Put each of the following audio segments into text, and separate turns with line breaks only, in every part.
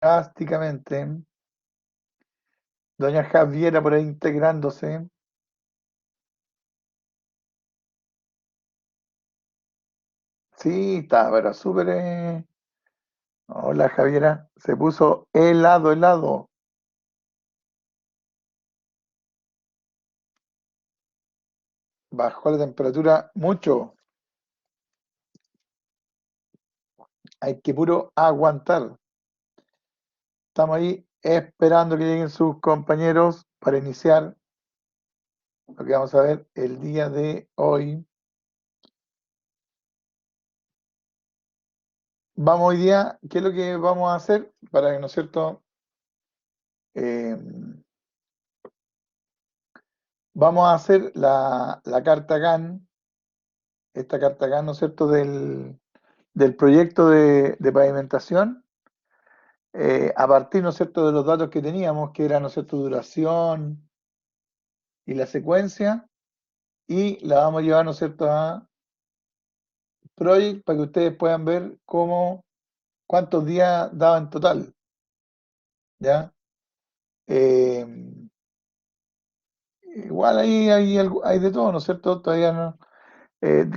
drásticamente. Doña Javiera por ahí integrándose. Sí, está, pero súper. Hola Javiera, se puso helado, helado. Bajó la temperatura mucho. Hay que puro aguantar. Estamos ahí esperando que lleguen sus compañeros para iniciar lo que vamos a ver el día de hoy. Vamos hoy día, ¿qué es lo que vamos a hacer? Para que, ¿no es cierto? Eh, Vamos a hacer la carta GAN, esta carta GAN, ¿no es cierto? Del proyecto de pavimentación, a partir, ¿no es cierto?, de los datos que teníamos, que era, ¿no es cierto?, duración y la secuencia, y la vamos a llevar, ¿no es cierto?, a Project para que ustedes puedan ver cuántos días daba en total, ¿ya? Eh, Igual ahí hay de todo, ¿no es cierto? Todavía no,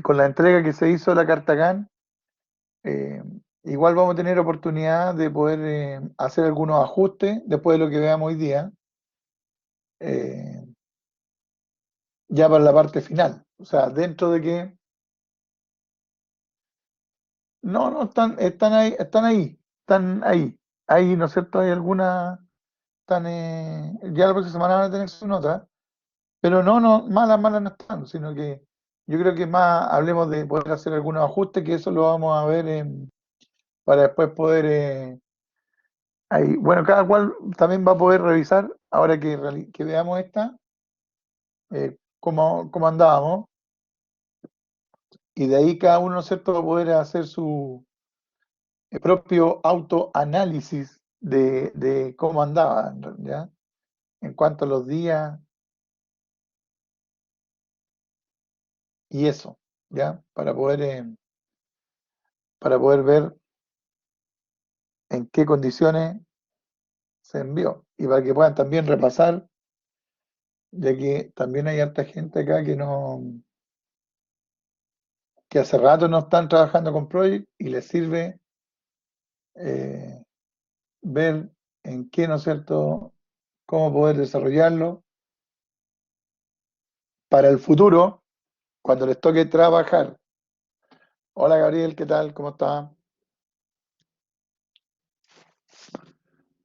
con la entrega que se hizo de la carta GAN, eh, igual vamos a tener oportunidad de poder hacer algunos ajustes después de lo que veamos hoy día, eh, ya para la parte final. O sea, dentro de que no, no, están ahí. Ahí, ¿no es cierto? Hay algunas, ya la próxima semana van a tener su nota, pero no, no, malas no están, sino que yo creo que más hablemos de poder hacer algunos ajustes, que eso lo vamos a ver para después poder, ahí, bueno, cada cual también va a poder revisar, ahora que veamos esta, cómo andábamos, y de ahí cada uno, ¿no es cierto?, va a poder hacer su propio autoanálisis de cómo andaba, ¿ya? En cuanto a los días y eso, ¿ya? Para poder ver en qué condiciones se envió y para que puedan también repasar, ya que también hay harta gente acá que hace rato no están trabajando con Project y les sirve eh, ver en qué, ¿no es cierto?, cómo poder desarrollarlo para el futuro, cuando les toque trabajar. Hola Gabriel, ¿qué tal? ¿Cómo está?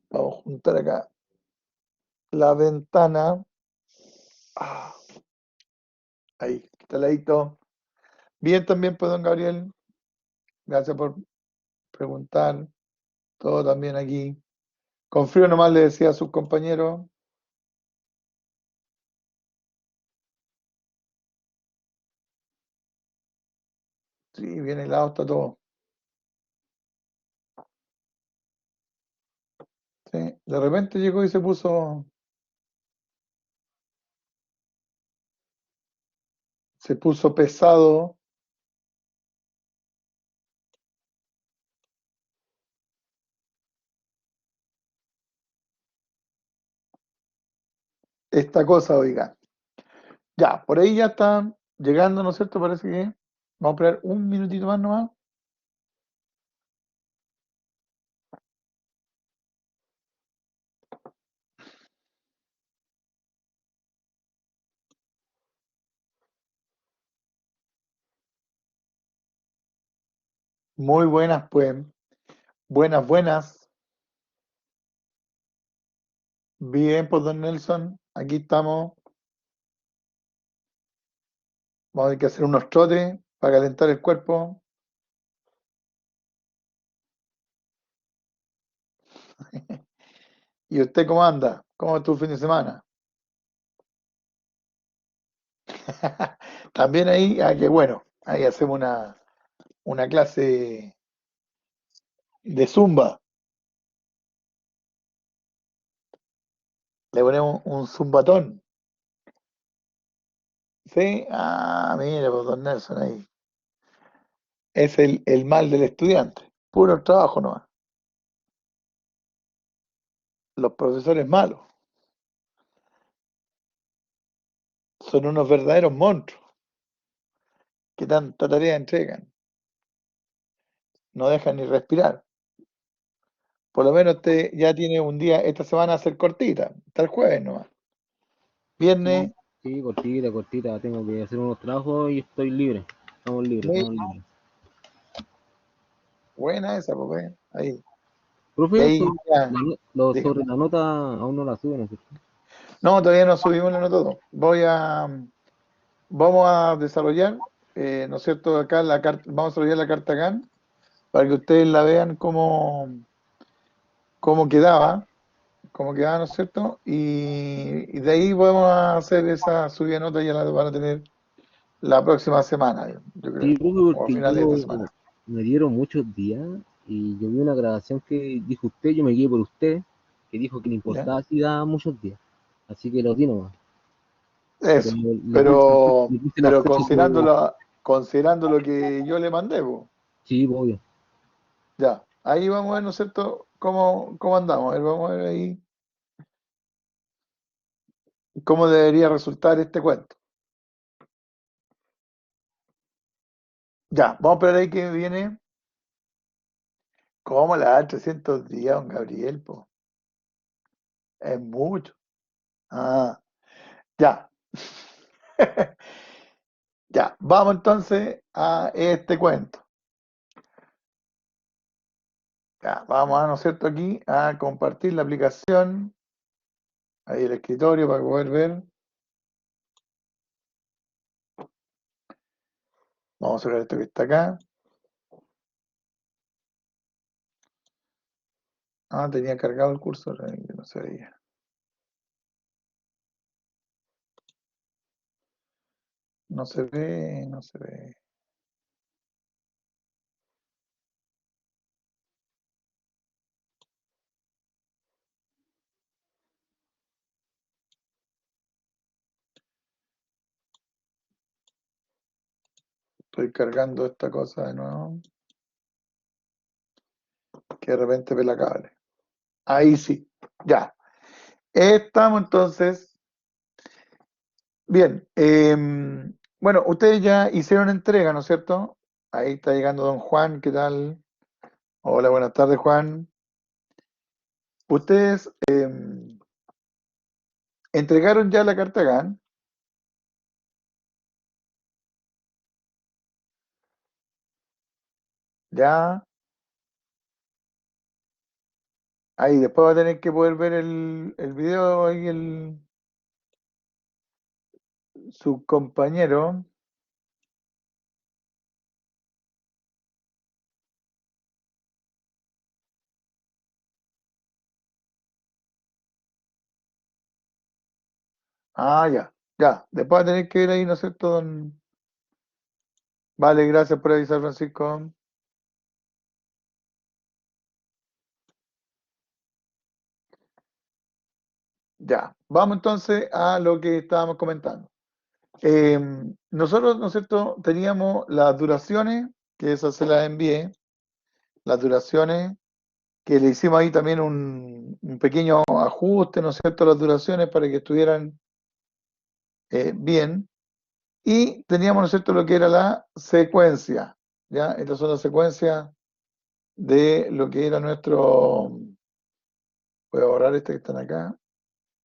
Vamos a juntar acá la ventana. Ah, ahí, está ladito. Bien también, pues, don Gabriel. Gracias por preguntar. Todo también aquí. Con frío nomás le decía a sus compañeros. Sí, bien helado está todo. Sí. De repente llegó y se puso pesado esta cosa, oiga. Ya, por ahí ya están llegando, ¿no es cierto? Parece que vamos a esperar un minutito más nomás. Muy buenas, pues. Buenas, buenas. Bien, pues, don Nelson. Aquí estamos. Vamos a tener que hacer unos trotes para calentar el cuerpo. ¿Y usted cómo anda? ¿Cómo estuvo el fin de semana? También ahí, que bueno, ahí hacemos una clase de zumba. Le ponemos un zumbatón. ¿Sí? Ah, mire, pues don Nelson ahí. Es el mal del estudiante. Puro trabajo nomás. los profesores malos, son unos verdaderos monstruos que tanta tarea entregan, no dejan ni respirar. Por lo menos usted ya tiene un día, esta semana va a ser cortita, hasta el jueves nomás.
No,
Viernes,
sí, cortita, cortita. Tengo que hacer unos trabajos y estoy libre. Estamos libres,
mi-
estamos libres.
buena esa, pues, ahí. Y
Profe,
ahí ya,
sobre
dígame.
la nota aún no la suben, ¿no es cierto?
No, todavía no subimos la nota todo. Vamos a desarrollar, ¿no es cierto? Acá la carta, vamos a desarrollar la carta GAN para que ustedes la vean cómo quedaba, ¿no es cierto? Y de ahí podemos hacer esa subida de nota, ya la van a tener la próxima semana, yo
Sí,
creo,
profe,
o a
porque
finales de esta semana.
me dieron muchos días y yo vi una grabación que dijo usted, yo me guié por usted, que dijo que le
¿Ya?
importaba si daba muchos días. Así que los di nomás. Pero
Eso, pero,
le puse la
pero
fecha que...
considerando lo que yo le mandé, po,
Sí, pues, obvio.
ya, ahí vamos a ver, ¿no es cierto?, cómo andamos, a ver, vamos a ver ahí cómo debería resultar este cuento. Ya, vamos a esperar ahí que viene, ¿cómo la da 300 días, don Gabriel, po? Es mucho. Ah, ya. Ya, vamos entonces a este cuento. Ya, vamos a, ¿no es cierto?, aquí a compartir la aplicación, ahí el escritorio para poder ver. Vamos a ver esto que está acá. Ah, tenía cargado el cursor, ahí, que no se veía. No se ve, no se ve. Estoy cargando esta cosa de nuevo, que de repente pela cable. Ahí sí, ya. Estamos entonces. Bien, bueno, ustedes ya hicieron entrega, ¿no es cierto? Ahí está llegando don Juan, ¿qué tal? Hola, buenas tardes, Juan. Ustedes entregaron ya la carta GAN, ya. Ahí después va a tener que poder ver el video ahí su compañero. Ah, ya, ya. Después va a tener que ver ahí, ¿no es cierto, don? Vale, gracias por avisar, Francisco. Ya, vamos entonces a lo que estábamos comentando. Eh, Nosotros, ¿no es cierto?, teníamos las duraciones, que esas se las envié, las duraciones, que le hicimos ahí también un pequeño ajuste, ¿no es cierto?, las duraciones para que estuvieran bien. Y teníamos, ¿no es cierto?, lo que era la secuencia, ¿ya? Estas son las secuencias de lo que era nuestro... Voy a borrar este que están acá,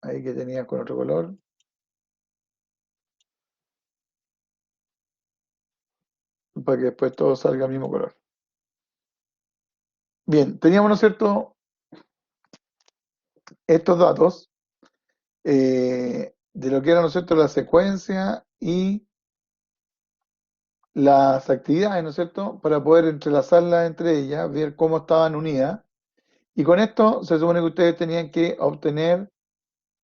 ahí que tenía con otro color, para que después todo salga al mismo color. Bien, teníamos, ¿no es cierto?, estos datos de lo que era, ¿no es cierto?, la secuencia y las actividades, ¿no es cierto?, para poder entrelazarlas entre ellas, ver cómo estaban unidas. Y con esto se supone que ustedes tenían que obtener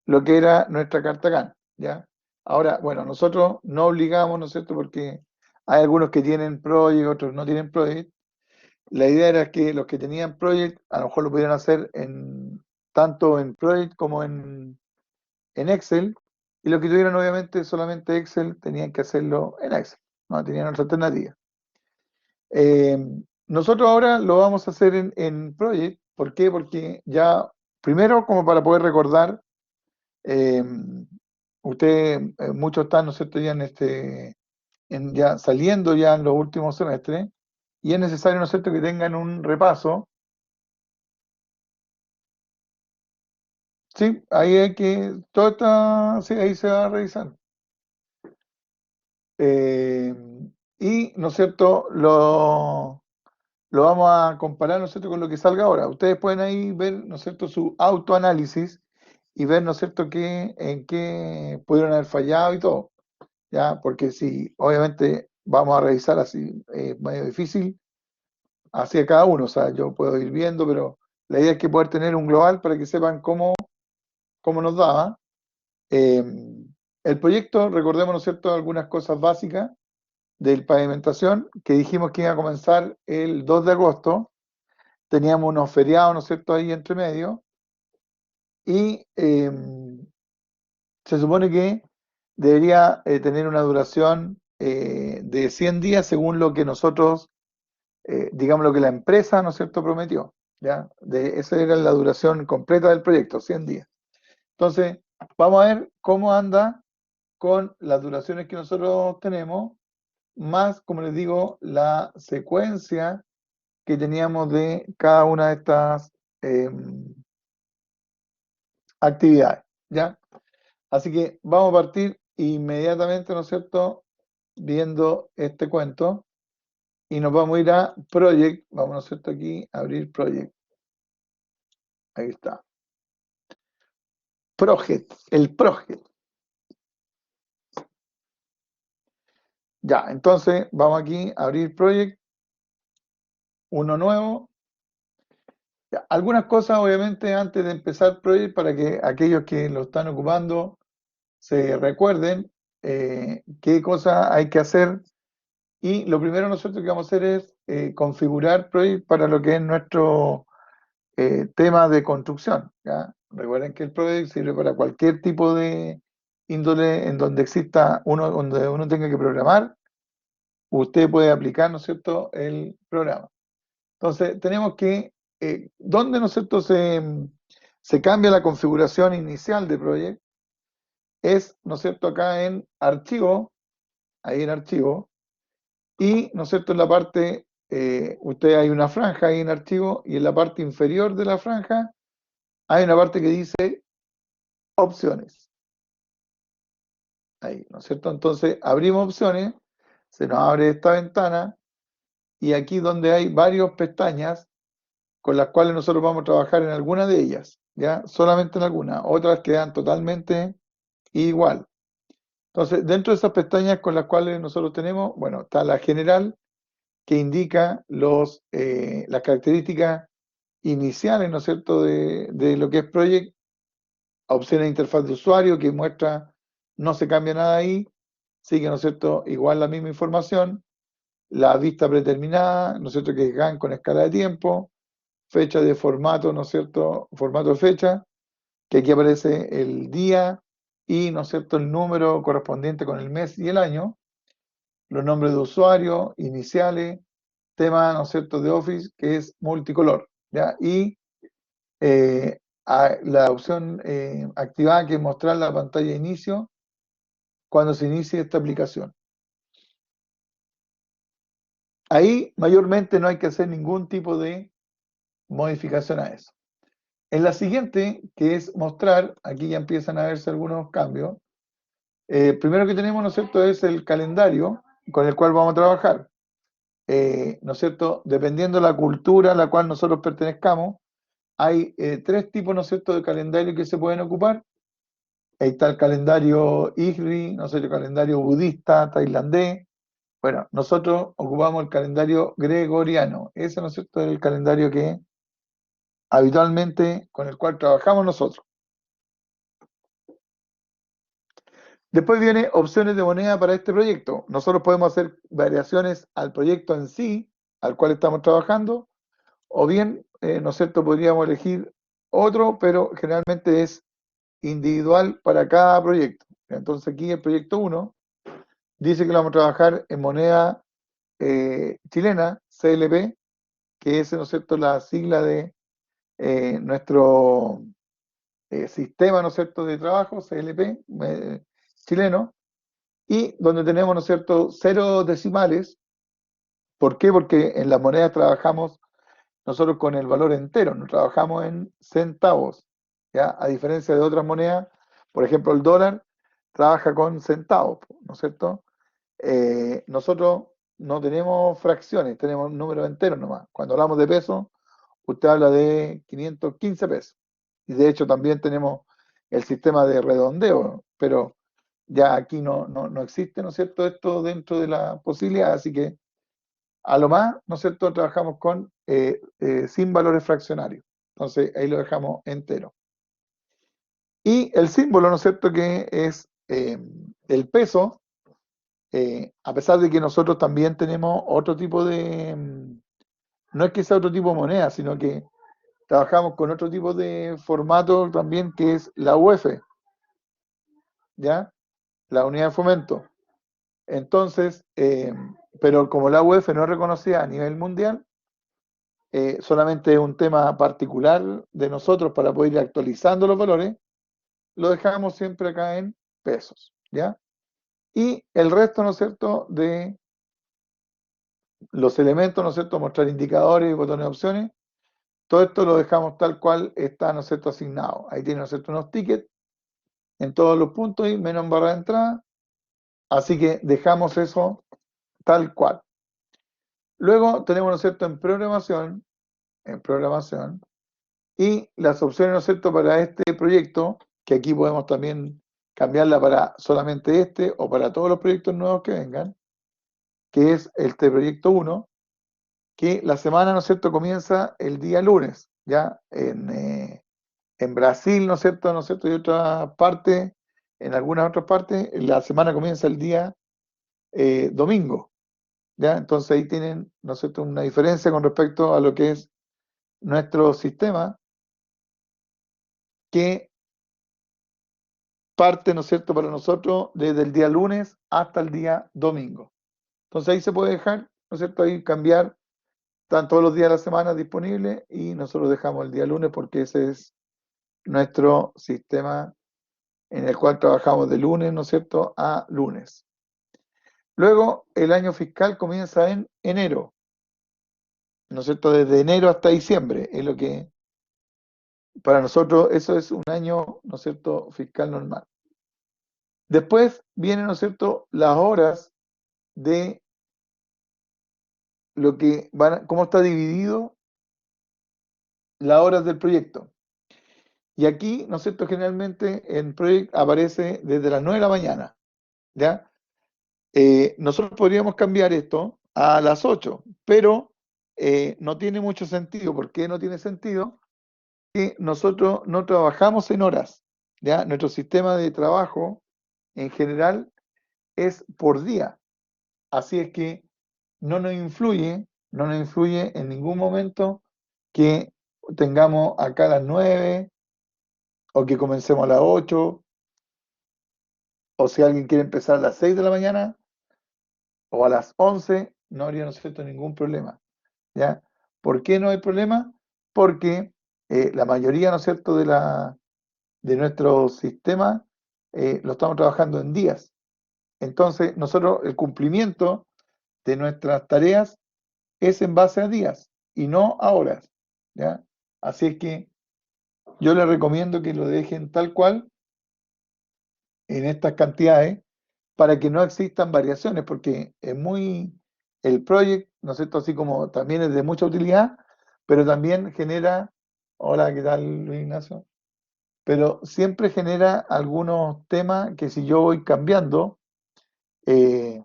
lo que era nuestra carta GAN, ¿ya? Ahora, bueno, nosotros no obligamos, ¿no es cierto?, porque hay algunos que tienen Project, otros no tienen Project. La idea era que los que tenían Project a lo mejor lo pudieran hacer tanto en Project como en Excel, y los que tuvieran obviamente solamente Excel tenían que hacerlo en Excel, no tenían otra alternativa. Eh, Nosotros ahora lo vamos a hacer en Project, ¿por qué? Porque ya primero, como para poder recordar, eh, muchos están, ¿no es cierto?, ya ya saliendo ya en los últimos semestres, y es necesario, ¿no es cierto?, que tengan un repaso. Sí, ahí hay que, todo está, sí, ahí se va a revisar. Eh, y, ¿no es cierto?, lo vamos a comparar, ¿no es cierto?, con lo que salga ahora. Ustedes pueden ahí ver, ¿no es cierto?, su autoanálisis y ver, ¿no es cierto?, en qué pudieron haber fallado y todo, ¿ya? Porque si, obviamente, vamos a revisar así, medio difícil, así a cada uno, o sea, yo puedo ir viendo, pero la idea es que poder tener un global para que sepan cómo nos daba. Eh, el proyecto, recordemos, ¿no es cierto?, algunas cosas básicas del pavimentación, que dijimos que iba a comenzar el 2 de agosto, teníamos unos feriados, ¿no es cierto?, ahí entre medio, y se supone que debería tener una duración de 100 días según lo que nosotros, digamos lo que la empresa, ¿no es cierto?, prometió, ¿ya? Esa era la duración completa del proyecto, 100 días. Entonces, vamos a ver cómo anda con las duraciones que nosotros tenemos, más, como les digo, la secuencia que teníamos de cada una de estas actividades, ¿ya? Así que vamos a partir inmediatamente, ¿no es cierto?, viendo este cuento y nos vamos a ir a Project, vamos, ¿no es cierto?, aquí a abrir Project. Ahí está. Project, el Project. Ya, entonces vamos aquí a abrir Project, uno nuevo. Ya, algunas cosas, obviamente, antes de empezar Project, para que aquellos que lo están ocupando se recuerden qué cosas hay que hacer. Y lo primero nosotros que vamos a hacer es configurar Project para lo que es nuestro tema de construcción, ¿ya? Recuerden que el Project sirve para cualquier tipo de índole en donde exista uno, donde uno tenga que programar, usted puede aplicar, ¿no es cierto?, el programa. Entonces, tenemos que, ¿dónde, ¿no es cierto?, se cambia la configuración inicial de Project? Es, ¿no es cierto?, acá en Archivo, ahí en Archivo, y, ¿no es cierto?, en la parte, usted hay una franja ahí en Archivo, y en la parte inferior de la franja hay una parte que dice Opciones. Ahí, ¿no es cierto? Entonces, abrimos Opciones, se nos abre esta ventana, y aquí donde hay varias pestañas, con las cuales nosotros vamos a trabajar en alguna de ellas, ¿ya? Solamente en alguna, otras quedan totalmente igual. Entonces, dentro de esas pestañas con las cuales nosotros tenemos, bueno, está la general, que indica las características iniciales, ¿no es cierto?, de lo que es Project, opciones de interfaz de usuario que muestra, no se cambia nada ahí, sigue, ¿no es cierto?, igual la misma información, la vista predeterminada, ¿no es cierto?, que es GAN con escala de tiempo, fecha de formato, ¿no es cierto?, formato de fecha, que aquí aparece el día y, ¿no es cierto?, el número correspondiente con el mes y el año, los nombres de usuario, iniciales, tema, ¿no es cierto?, de Office, que es multicolor, ¿ya? Y la opción activada, que es mostrar la pantalla de inicio cuando se inicie esta aplicación. Ahí mayormente no hay que hacer ningún tipo de modificación a eso. En la siguiente, que es mostrar, aquí ya empiezan a verse algunos cambios. Primero que tenemos, ¿no es cierto?, es el calendario con el cual vamos a trabajar. ¿No es cierto?, dependiendo de la cultura a la cual nosotros pertenezcamos, hay tres tipos, ¿no es cierto?, de calendario que se pueden ocupar. Ahí está el calendario IHRI, ¿no es cierto?, el calendario budista, tailandés. Bueno, nosotros ocupamos el calendario gregoriano. Ese, ¿no es cierto?, es el calendario que habitualmente con el cual trabajamos nosotros. Después viene opciones de moneda para este proyecto. Nosotros podemos hacer variaciones al proyecto en sí, al cual estamos trabajando, o bien, ¿no es cierto?, podríamos elegir otro, pero generalmente es individual para cada proyecto. Entonces aquí el proyecto 1 dice que lo vamos a trabajar en moneda chilena, CLP, que es, ¿no es cierto?, la sigla de nuestro sistema, ¿no es cierto?, de trabajo, CLP, chileno, y donde tenemos, ¿no es cierto?, cero decimales. ¿Por qué? Porque en las monedas trabajamos nosotros con el valor entero, no trabajamos en centavos, ¿ya? A diferencia de otras monedas, por ejemplo, el dólar trabaja con centavos, ¿no es cierto? Nosotros no tenemos fracciones, tenemos números enteros nomás. Cuando hablamos de pesos, usted habla de 515 pesos. Y de hecho también tenemos el sistema de redondeo, pero ya aquí no existe, ¿no es cierto?, esto dentro de la posibilidad, así que a lo más, ¿no es cierto?, trabajamos con sin valores fraccionarios. Entonces ahí lo dejamos entero. Y el símbolo, ¿no es cierto?, que es el peso, a pesar de que nosotros también tenemos otro tipo de, no es que sea otro tipo de moneda, sino que trabajamos con otro tipo de formato también, que es la UF, ¿ya? La unidad de fomento. Entonces, pero como la UF no es reconocida a nivel mundial, solamente es un tema particular de nosotros para poder ir actualizando los valores, lo dejamos siempre acá en pesos, ¿ya? Y el resto, ¿no es cierto?, de los elementos, ¿no es cierto?, mostrar indicadores y botones de opciones, todo esto lo dejamos tal cual está, ¿no es cierto?, asignado. Ahí tiene, ¿no es cierto?, unos tickets en todos los puntos y menos en barra de entrada, así que dejamos eso tal cual. Luego tenemos, ¿no es cierto?, en programación, y las opciones, ¿no es cierto?, para este proyecto, que aquí podemos también cambiarla para solamente este o para todos los proyectos nuevos que vengan, que es este proyecto 1, que la semana, ¿no es cierto?, comienza el día lunes, ya en Brasil, ¿no es cierto?, y otras partes, en algunas otras partes, la semana comienza el día domingo, ¿ya? Entonces ahí tienen, ¿no es cierto?, una diferencia con respecto a lo que es nuestro sistema, que parte, ¿no es cierto?, para nosotros desde el día lunes hasta el día domingo. Entonces ahí se puede dejar, ¿no es cierto?, ahí cambiar, están todos los días de la semana disponibles y nosotros dejamos el día lunes porque ese es nuestro sistema en el cual trabajamos de lunes, ¿no es cierto?, a lunes. Luego, el año fiscal comienza en enero, ¿no es cierto?, desde enero hasta diciembre, es lo que para nosotros eso es un año, ¿no es cierto?, fiscal normal. Después vienen, ¿no es cierto?, las horas de lo que cómo está dividido las horas del proyecto. Y aquí, ¿no es cierto?, generalmente en Project aparece desde las 9 de la mañana, ¿ya? Nosotros podríamos cambiar esto a las 8, pero no tiene mucho sentido. ¿Por qué no tiene sentido? Que nosotros no trabajamos en horas, ¿ya? Nuestro sistema de trabajo en general es por día. Así es que no nos influye en ningún momento que tengamos acá a las 9 o que comencemos a las 8, o si alguien quiere empezar a las 6 de la mañana o a las 11, no habría, ¿no es cierto?, ningún problema, ¿ya? ¿Por qué no hay problema? Porque la mayoría, ¿no es cierto?, de nuestro sistema lo estamos trabajando en días. Entonces, nosotros el cumplimiento de nuestras tareas es en base a días y no a horas, ¿ya? Así es que yo les recomiendo que lo dejen tal cual en estas cantidades para que no existan variaciones, porque es el project, ¿no es cierto?, así como también es de mucha utilidad, pero también genera, hola, ¿qué tal, Luis Ignacio? Pero siempre genera algunos temas que si yo voy cambiando, eh,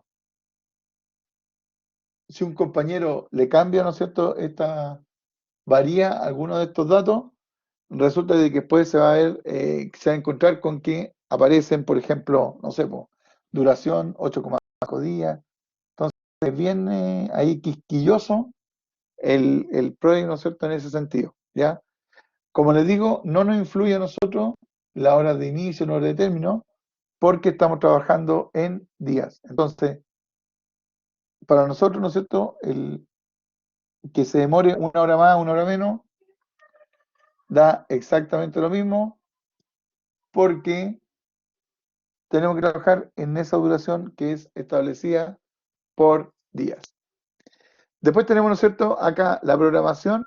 si un compañero le cambia, ¿no es cierto?, varía alguno de estos datos, resulta de que después se va a encontrar con que aparecen, por ejemplo, no sé, duración 8,5 días. Entonces, viene ahí quisquilloso el project, ¿no es cierto?, en ese sentido, ¿ya? Como les digo, no nos influye a nosotros la hora de inicio, la hora de término, porque estamos trabajando en días. Entonces, para nosotros, ¿no es cierto?, el que se demore una hora más, una hora menos, da exactamente lo mismo, porque tenemos que trabajar en esa duración que es establecida por días. Después tenemos, ¿no es cierto?, acá la programación,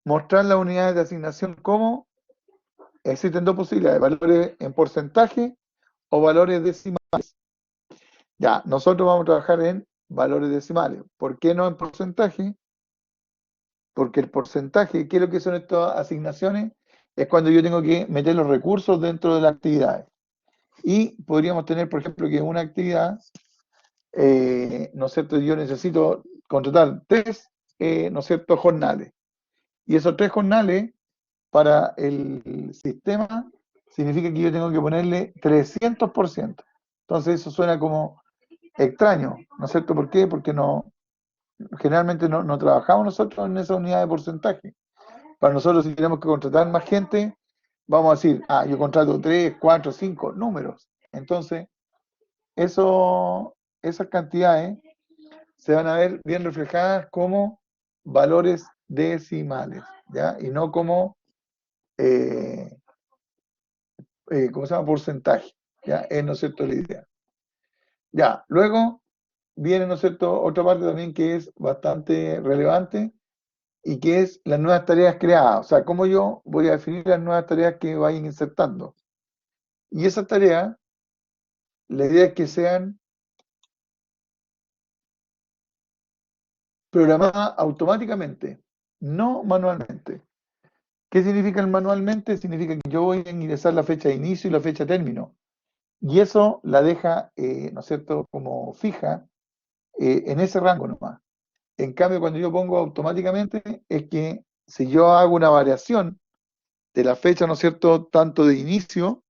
mostrar las unidades de asignación como existen dos posibilidades, valores en porcentaje o valores decimales. Ya, nosotros vamos a trabajar en valores decimales. ¿Por qué no en porcentaje? Porque el porcentaje, ¿qué es lo que son estas asignaciones? Es cuando yo tengo que meter los recursos dentro de la actividad. Y podríamos tener, por ejemplo, que una actividad, ¿no es cierto? Yo necesito contratar tres, ¿no es cierto?, jornales. Y esos tres jornales, para el sistema, significa que yo tengo que ponerle 300%. Entonces eso suena como extraño, ¿no es cierto? ¿Por qué? Porque generalmente no trabajamos nosotros en esa unidad de porcentaje. Para nosotros, si tenemos que contratar más gente, vamos a decir, yo contrato 3, 4, 5 números. Entonces, esas cantidades se van a ver bien reflejadas como valores decimales, ¿ya? Y no como, eh, ¿cómo se llama? Porcentaje, ¿ya? Es, ¿no es cierto?, la idea. Ya, luego viene, ¿no es cierto?, otra parte también que es bastante relevante y que es las nuevas tareas creadas. O sea, cómo yo voy a definir las nuevas tareas que vayan insertando. Y esas tareas, la idea es que sean programadas automáticamente, no manualmente. ¿Qué significa el manualmente? Significa que yo voy a ingresar la fecha de inicio y la fecha de término. Y eso la deja, ¿no es cierto?, como fija en ese rango nomás. En cambio, cuando yo pongo automáticamente, es que si yo hago una variación de la fecha, ¿no es cierto?, tanto de inicio,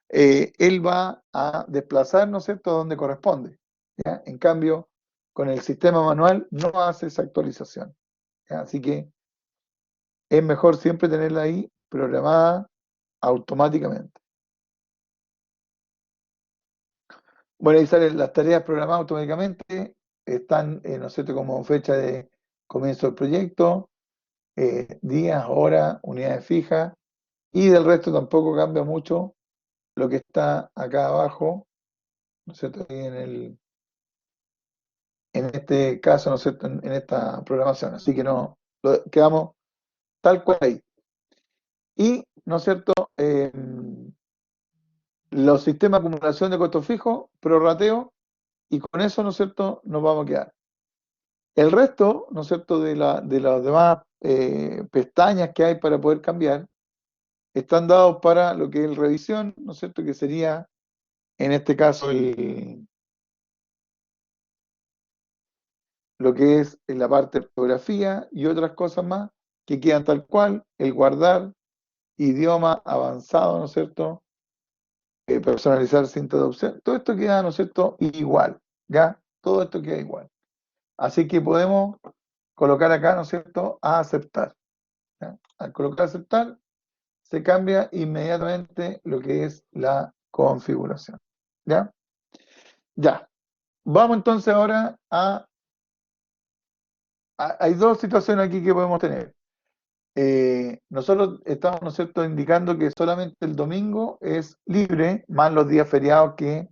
él va a desplazar, ¿no es cierto?, a donde corresponde, ¿ya? En cambio, con el sistema manual no hace esa actualización, ¿ya? Así que es mejor siempre tenerla ahí programada automáticamente. Bueno, ahí salen las tareas programadas automáticamente, están, ¿no es cierto?, como fecha de comienzo del proyecto, días, horas, unidades fijas, y del resto tampoco cambia mucho lo que está acá abajo, ¿no es cierto?, ahí en este caso, ¿no es cierto?, en esta programación. Así que quedamos tal cual ahí. Y, ¿no es cierto?, los sistemas de acumulación de costos fijos, prorrateo, y con eso, ¿no es cierto?, nos vamos a quedar. El resto, ¿no es cierto?, de las demás pestañas que hay para poder cambiar, están dados para lo que es revisión, ¿no es cierto?, que sería, en este caso, lo que es en la parte de fotografía y otras cosas más que quedan tal cual, el guardar, idioma avanzado, ¿no es cierto?, personalizar sin traducción, todo esto queda, ¿no es cierto?, igual, ¿ya? Todo esto queda igual. Así que podemos colocar acá, ¿no es cierto?, a aceptar, ¿ya? Al colocar aceptar, se cambia inmediatamente lo que es la configuración, ¿ya? Ya. Vamos entonces ahora hay dos situaciones aquí que podemos tener. Nosotros estamos, ¿no es cierto?, indicando que solamente el domingo es libre, más los días feriados que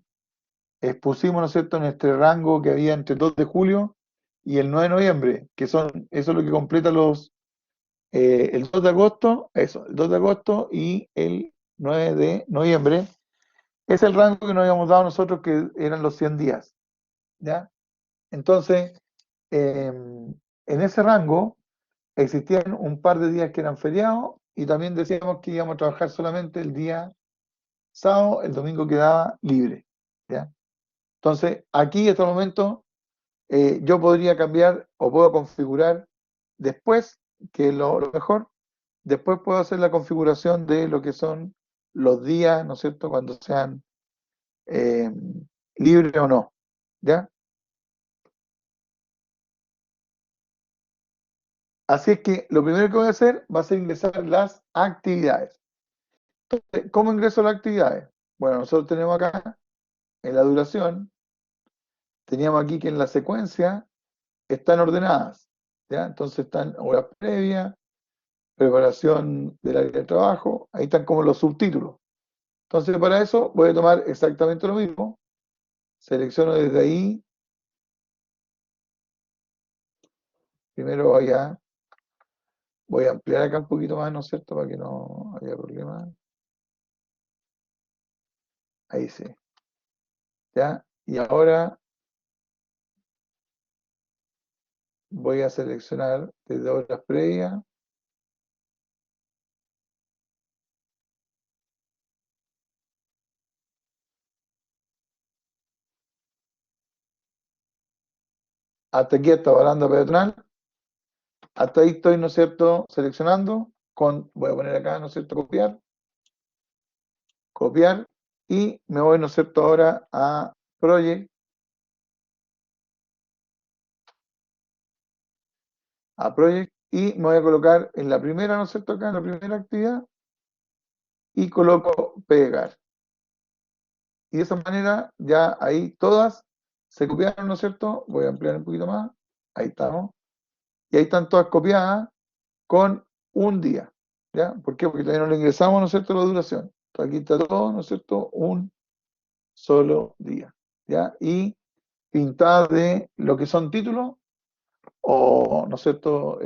expusimos, ¿no es cierto?, en este rango que había entre el 2 de julio y el 9 de noviembre, que eso es lo que completa el 2 de agosto, el 2 de agosto y el 9 de noviembre, es el rango que nos habíamos dado nosotros, que eran los 100 días, ¿ya? Entonces, en ese rango existían un par de días que eran feriados y también decíamos que íbamos a trabajar solamente el día sábado, el domingo quedaba libre, ¿ya? Entonces, aquí hasta el momento yo podría cambiar o puedo configurar después, que es lo mejor, después puedo hacer la configuración de lo que son los días, ¿no es cierto?, cuando sean eh, libres o no, ¿ya? Así es que lo primero que voy a hacer va a ser ingresar las actividades. ¿Cómo ingreso las actividades? Bueno, nosotros tenemos acá en la duración, teníamos aquí que en la secuencia están ordenadas, ¿ya? Entonces están horas previas, preparación del área de trabajo, ahí están como los subtítulos. Entonces, para eso voy a tomar exactamente lo mismo. Selecciono desde ahí. Primero voy a ampliar acá un poquito más, ¿no es cierto? Para que no haya problema. Ahí sí. ¿Ya? Y ahora voy a seleccionar desde obras previas. Hasta aquí está baranda peatonal. Hasta ahí estoy, ¿no es cierto? Seleccionando. Voy a poner acá, ¿no es cierto? Copiar. Copiar. Y me voy, ¿no es cierto? Ahora a Project. A Project. Y me voy a colocar en la primera, ¿no es cierto? Acá en la primera actividad. Y coloco pegar. Y de esa manera ya ahí todas se copiaron, ¿no es cierto? Voy a ampliar un poquito más. Ahí estamos. Y ahí están todas copiadas con un día. ¿Ya? ¿Por qué? Porque todavía no le ingresamos, ¿no es cierto?, la duración. Entonces, aquí está todo, ¿no es cierto? Un solo día. ¿Ya? Y pintadas de lo que son títulos o, ¿no es cierto?,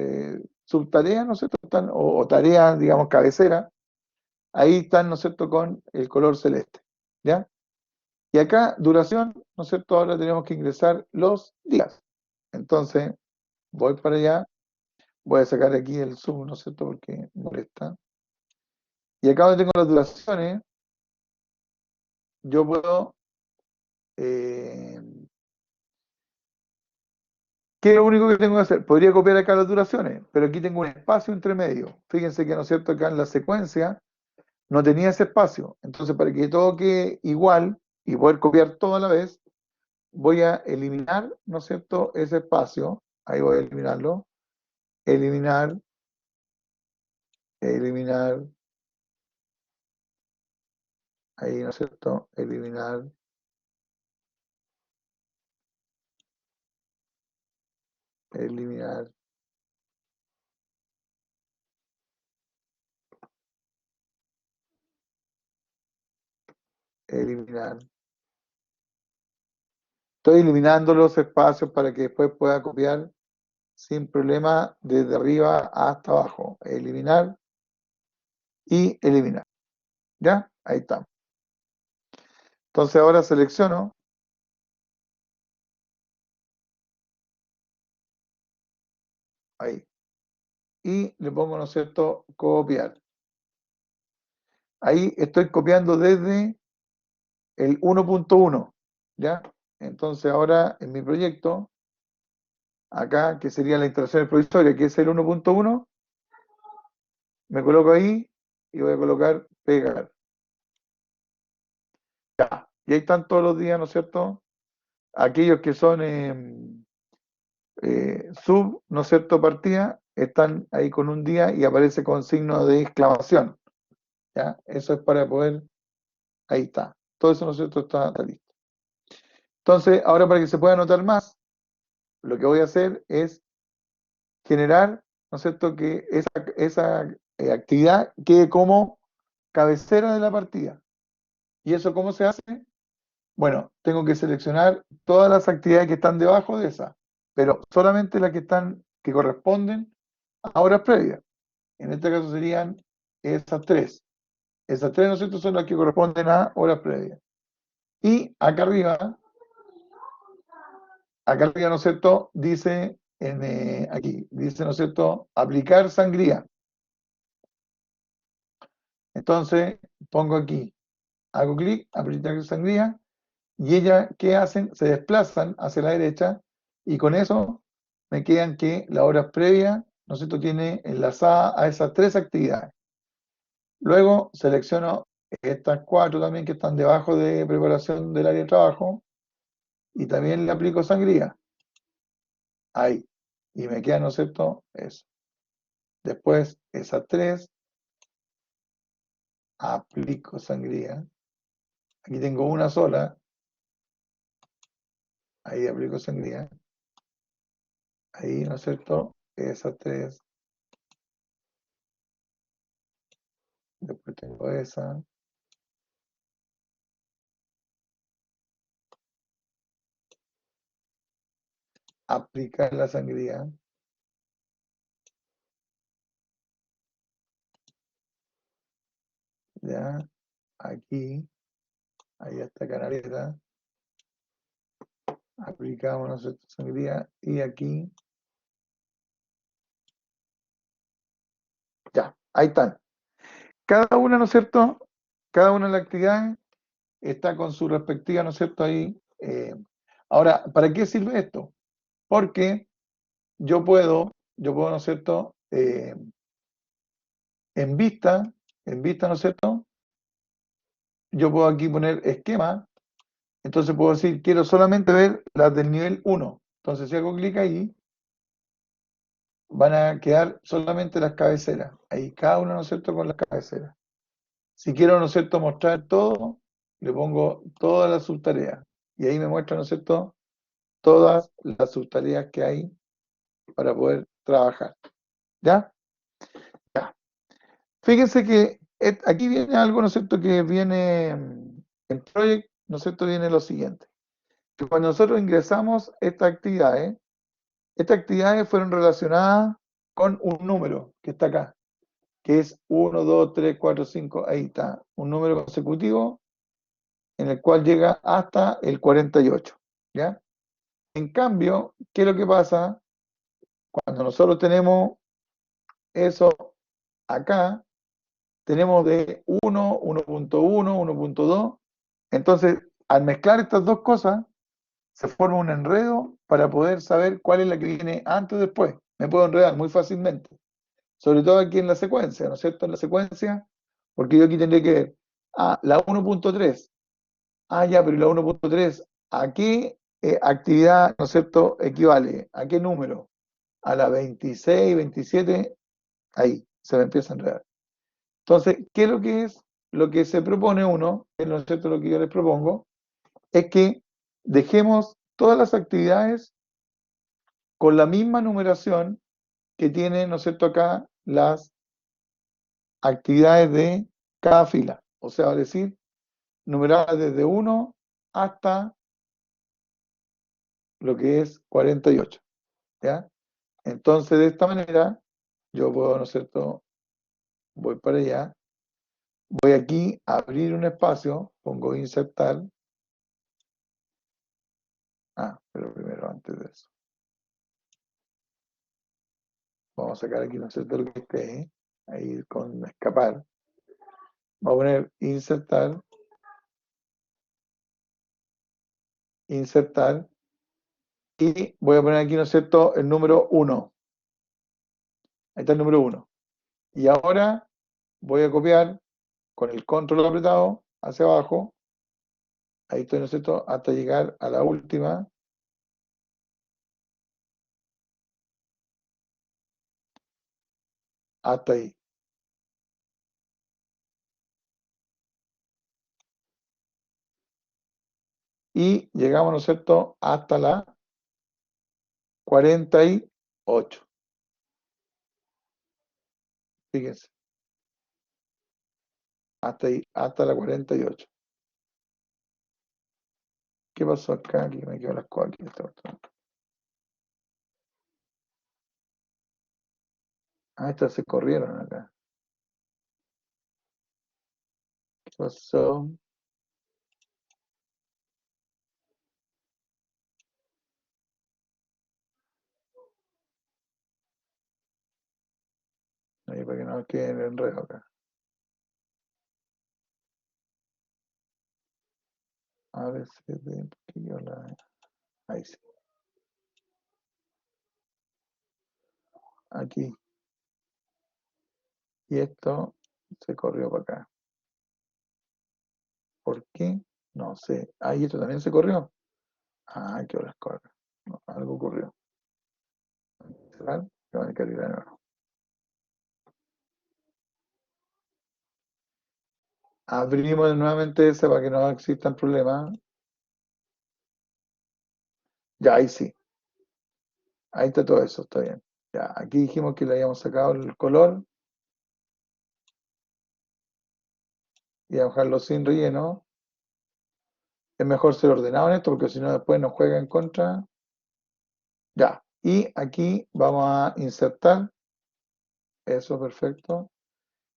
subtareas, ¿no es cierto? O tareas, digamos, cabeceras. Ahí están, ¿no es cierto?, con el color celeste. ¿Ya? Y acá, duración, ¿no es cierto? Ahora tenemos que ingresar los días. Entonces, voy para allá, voy a sacar aquí el zoom, ¿no es cierto? Porque molesta. Y acá donde tengo las duraciones, yo puedo, eh, ¿qué es lo único que tengo que hacer? Podría copiar acá las duraciones, pero aquí tengo un espacio entre medio. Fíjense que, ¿no es cierto? Acá en la secuencia no tenía ese espacio. Entonces, para que todo quede igual y poder copiar todo a la vez, voy a eliminar, ¿no es cierto?, ese espacio. Ahí voy a eliminarlo. Eliminar, eliminar, ahí, ¿no es cierto? Eliminar, eliminar, eliminar. Estoy eliminando los espacios para que después pueda copiar sin problema desde arriba hasta abajo. Eliminar y eliminar. ¿Ya? Ahí está. Entonces ahora selecciono ahí y le pongo, ¿no es cierto?, copiar. Ahí estoy copiando desde el 1.1. ¿Ya? Entonces ahora en mi proyecto, acá que sería la instalación provisoria, que es el 1.1, me coloco ahí y voy a colocar pegar. Ya. Y ahí están todos los días, ¿no es cierto? Aquellos que son sub, ¿no es cierto?, partida, están ahí con un día y aparece con signo de exclamación. ¿Ya? Eso es para poder, ahí está. Todo eso, ¿no es cierto?, está listo. Entonces, ahora para que se pueda anotar más, lo que voy a hacer es generar, ¿no es cierto?, que esa actividad quede como cabecera de la partida. ¿Y eso cómo se hace? Bueno, tengo que seleccionar todas las actividades que están debajo de esa, pero solamente las que están, que corresponden a horas previas. En este caso serían esas tres. Esas tres, ¿no es cierto?, son las que corresponden a horas previas. Y acá arriba, ¿no es cierto?, dice, aquí, dice, ¿no es cierto?, aplicar sangría. Entonces, pongo aquí, hago clic, aplicar sangría, y ellas, ¿qué hacen? Se desplazan hacia la derecha, y con eso me quedan que las horas previas, ¿no es cierto?, tiene enlazada a esas tres actividades. Luego selecciono estas cuatro también que están debajo de preparación del área de trabajo, y también le aplico sangría. Ahí. Y me queda, ¿no es cierto?, eso. Después, esas tres, aplico sangría. Aquí tengo una sola, ahí aplico sangría. Ahí, ¿no es cierto?, esas tres. Después tengo esa. aplicar la sangría. Ya, aquí, ahí está Canareta, aplicamos nuestra sangría y aquí, ya, ahí están. Cada una, ¿no es cierto? Cada una de las actividades está con su respectiva, ¿no es cierto? Ahí. Ahora, ¿para qué sirve esto? Porque ¿no es cierto? En vista, ¿no es cierto? Yo puedo aquí poner esquema, entonces puedo decir, quiero solamente ver las del nivel 1. Entonces, si hago clic ahí, van a quedar solamente las cabeceras. Ahí cada una, ¿no es cierto?, con las cabeceras. Si quiero, ¿no es cierto?, mostrar todo, le pongo todas las subtareas. Y ahí me muestra, ¿no es cierto?, todas las subtareas que hay para poder trabajar. ¿Ya? Ya. Fíjense que aquí viene algo, ¿no es cierto?, que viene en Project, ¿no es cierto?, viene lo siguiente. Que cuando nosotros ingresamos estas actividades fueron relacionadas con un número que está acá, que es 1, 2, 3, 4, 5, ahí está, un número consecutivo en el cual llega hasta el 48, ¿ya? En cambio, ¿qué es lo que pasa? Cuando nosotros tenemos eso acá, tenemos de 1, 1.1, 1.2, entonces al mezclar estas dos cosas, se forma un enredo para poder saber cuál es la que viene antes o después. Me puedo enredar muy fácilmente, sobre todo aquí en la secuencia, ¿no es cierto? En la secuencia, porque yo aquí tendría que ver, la 1.3, ya, pero la 1.3, ¿a qué actividad, ¿no es cierto?, equivale? ¿A qué número? A la 26, 27, ahí se me empieza a enredar. Entonces, ¿qué es lo que es? Lo que se propone uno, que ¿no es cierto?, lo que yo les propongo, es que dejemos todas las actividades con la misma numeración que tienen, ¿no es cierto?, acá las actividades de cada fila. O sea, es decir, numeradas desde 1 hasta lo que es 48. ¿Ya? Entonces, de esta manera, yo puedo, ¿no es cierto?, voy para allá, voy aquí a abrir un espacio, pongo insertar. Pero primero, antes de eso, vamos a sacar aquí, ¿no es cierto?, lo que esté, ahí con escapar. Voy a poner insertar, insertar, y voy a poner aquí, ¿no es cierto?, el número 1. Ahí está el número 1. Y ahora voy a copiar con el control apretado hacia abajo. Ahí estoy, ¿no es cierto?, hasta llegar a la última. Hasta ahí. Y llegamos, ¿no es cierto?, hasta la 48. Fíjense. Hasta ahí, hasta la 48. ¿Qué pasó acá? Aquí me quedo las cosas aquí. Estas se corrieron acá. ¿Qué pasó? Ahí para que no quede el enredo acá. A ver si de un poquillo la. Ahí sí. Aquí. Y esto se corrió para acá. ¿Por qué? No sé. ¿Y esto también se corrió? Qué horas corre. No, algo ocurrió. ¿Cerrar? Que van a cargar de nuevo. Abrimos nuevamente ese para que no existan problemas. Ya, ahí sí. Ahí está todo eso, está bien. Ya, aquí dijimos que le habíamos sacado el color y a dejarlo sin relleno. Es mejor ser ordenado en esto porque si no después nos juega en contra. Ya. Y aquí vamos a insertar. Eso, perfecto.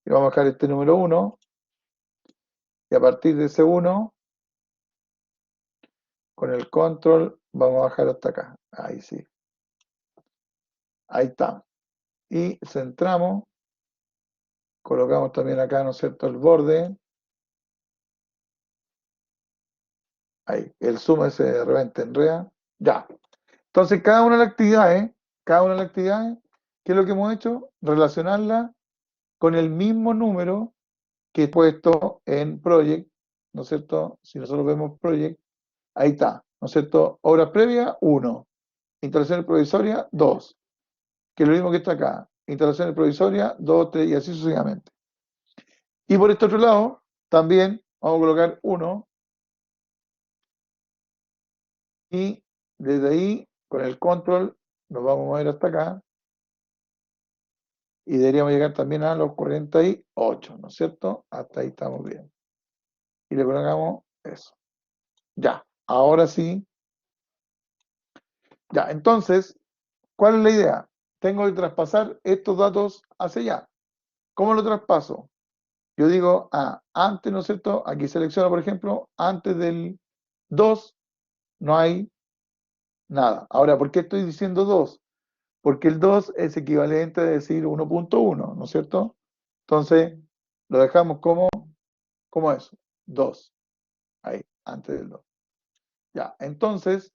Y vamos a dejar este número 1. Y a partir de ese 1, con el control, vamos a bajar hasta acá. Ahí sí. Ahí está. Y centramos. Colocamos también acá, ¿no es cierto?, el borde. Ahí. El zoom ese de repente enreda. Ya. Entonces, cada una de las actividades, ¿qué es lo que hemos hecho? Relacionarla con el mismo número que he puesto en Project, ¿no es cierto? Si nosotros vemos Project, ahí está, ¿no es cierto? Obras previas, 1. Instalaciones provisorias, 2. Que es lo mismo que está acá. Instalaciones provisorias, 2, 3 y así sucesivamente. Y por este otro lado, también vamos a colocar 1 y desde ahí, con el control, nos vamos a mover hasta acá y deberíamos llegar también a los 48, ¿no es cierto? Hasta ahí estamos bien. Y le colocamos eso. Ya, ahora sí. Ya, entonces, ¿cuál es la idea? Tengo que traspasar estos datos hacia allá. ¿Cómo lo traspaso? Yo digo, antes, ¿no es cierto? Aquí selecciono, por ejemplo, antes del 2 no hay nada. Ahora, ¿por qué estoy diciendo 2? Porque el 2 es equivalente a decir 1.1, ¿no es cierto? Entonces, lo dejamos como eso, 2. Ahí, antes del 2. Ya, entonces,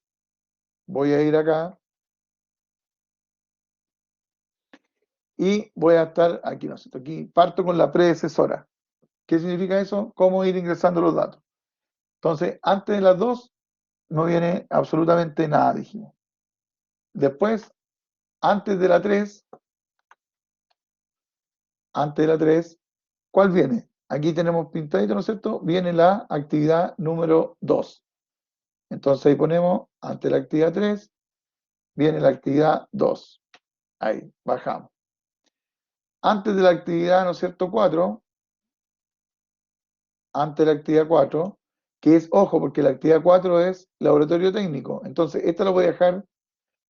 voy a ir acá y voy a estar aquí, ¿no es cierto? Aquí parto con la predecesora. ¿Qué significa eso? ¿Cómo ir ingresando los datos? Entonces, antes de las 2 no viene absolutamente nada, dijimos. Después, antes de la 3, ¿cuál viene? Aquí tenemos pintadito, ¿no es cierto? Viene la actividad número 2. Entonces ahí ponemos, antes de la actividad 3, viene la actividad 2. Ahí, bajamos. Antes de la actividad, ¿no es cierto?, 4, antes de la actividad 4, que es, ojo, porque la actividad 4 es laboratorio técnico. Entonces, esta la voy a dejar,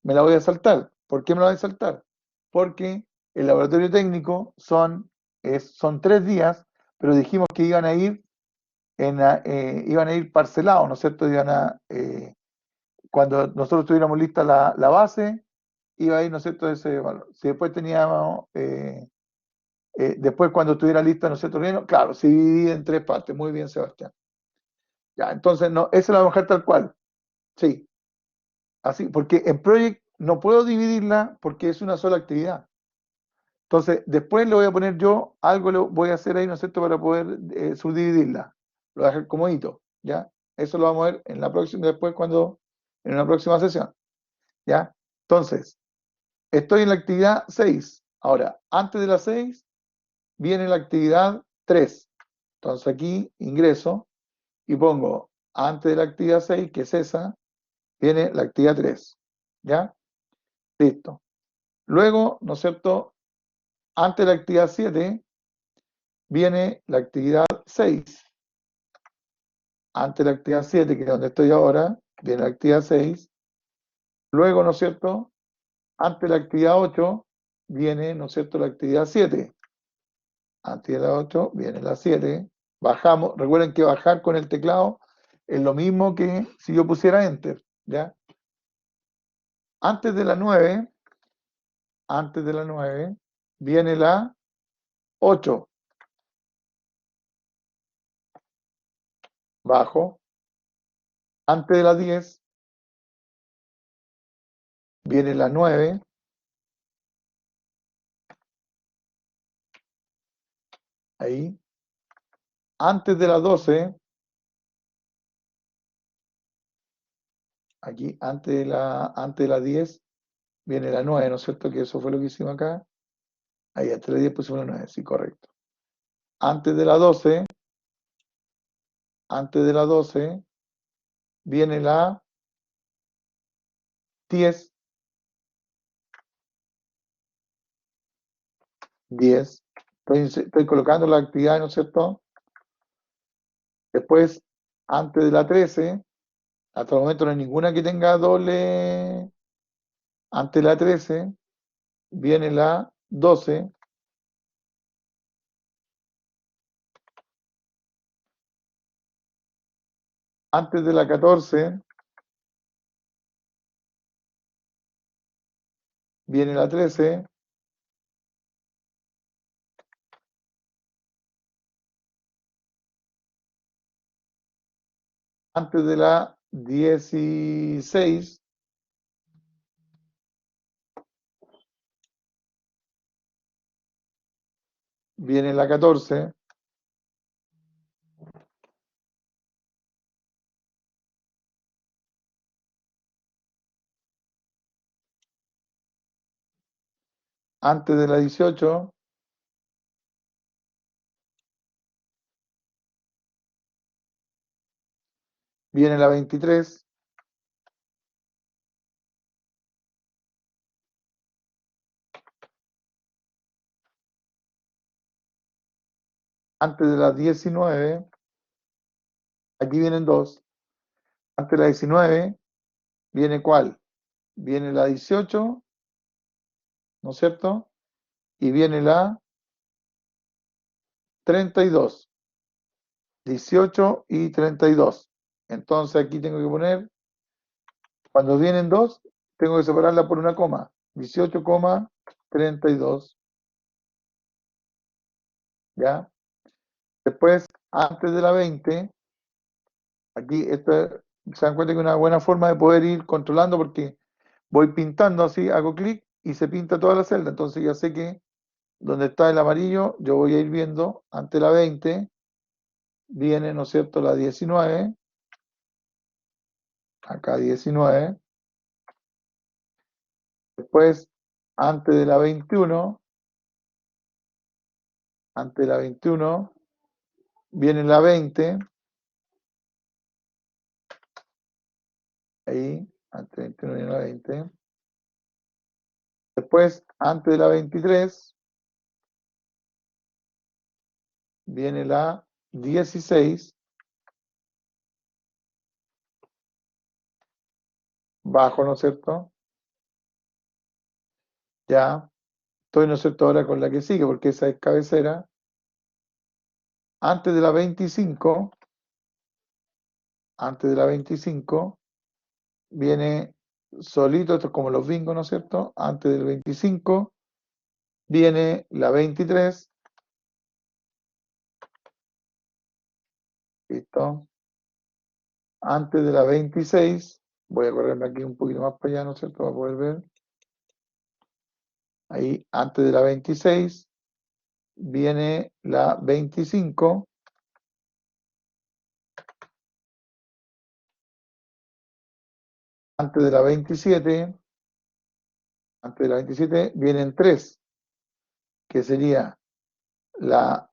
me la voy a saltar. ¿Por qué me la voy a saltar? Porque el laboratorio técnico son 3 días, pero dijimos que iban a ir parcelados, ¿no es cierto? Cuando nosotros tuviéramos lista la base, iba a ir, ¿no es cierto?, ese valor. Si después teníamos, después cuando estuviera lista, ¿no es cierto?, bien, claro, se divide en 3 partes. Muy bien, Sebastián. Ya, entonces, no, esa la vamos a dejar tal cual. Sí, así, porque en Project no puedo dividirla porque es una sola actividad. Entonces, después le voy a poner yo, algo lo voy a hacer ahí, ¿no es cierto?, para poder subdividirla. Lo voy a dejar como hito, ¿ya? Eso lo vamos a ver en la próxima, después en una próxima sesión, ¿ya? Entonces, estoy en la actividad 6. Ahora, antes de la 6, viene la actividad 3. Entonces aquí ingreso y pongo, antes de la actividad 6, que es esa, viene la actividad 3, ¿ya? Listo. Luego, ¿no es cierto?, antes de la actividad 7, viene la actividad 6. Antes de la actividad 7, que es donde estoy ahora, viene la actividad 6. Luego, ¿no es cierto?, antes de la actividad 8, viene, ¿no es cierto?, la actividad 7. Antes de la 8, viene la 7. Bajamos. Recuerden que bajar con el teclado es lo mismo que si yo pusiera Enter, ¿ya? Antes de la 9, viene la 8. Bajo. Antes de la 10, viene la 9. Ahí. Antes de la 12, aquí, antes de la 10, viene la 9, ¿no es cierto? Que eso fue lo que hicimos acá. Ahí, antes de la 10 pusimos la 9, sí, correcto. Antes de la 12, viene la 10. 10. Estoy colocando la actividad, ¿no es cierto? Después, antes de la 13, hasta el momento no hay ninguna que tenga doble, Antes de la 13 viene la 12. Antes de la 14 viene la 13. Antes de la 16 viene la 14. Antes de la 18 viene la 23. Antes de la 19, aquí vienen dos. Antes de la 19 viene ¿cuál? Viene la 18, ¿no es cierto? Y viene la 32. 18 y 32. Entonces aquí tengo que poner, cuando vienen dos, tengo que separarla por una coma. 18,32. ¿Ya? Después, antes de la 20, aquí se dan cuenta que es una buena forma de poder ir controlando porque voy pintando así, hago clic y se pinta toda la celda. Entonces ya sé que donde está el amarillo, yo voy a ir viendo antes de la 20, viene, ¿no es cierto?, la 19, acá 19. Después, antes de la 21, antes de la 21, viene la 20, ahí, antes de la 21 viene la 20. Después, antes de la 23, viene la 16, bajo, ¿no es cierto? Ya, estoy, ¿no es cierto?, ahora con la que sigue, porque esa es cabecera. Antes de la 25, antes de la 25, viene solito, esto es como los bingos, ¿no es cierto? Antes del 25, viene la 23, listo. Antes de la 26, voy a correrme aquí un poquito más para allá, ¿no es cierto? Para poder ver. Ahí, antes de la 26, viene la 25. Antes de la 27, antes de la 27 vienen tres, que sería la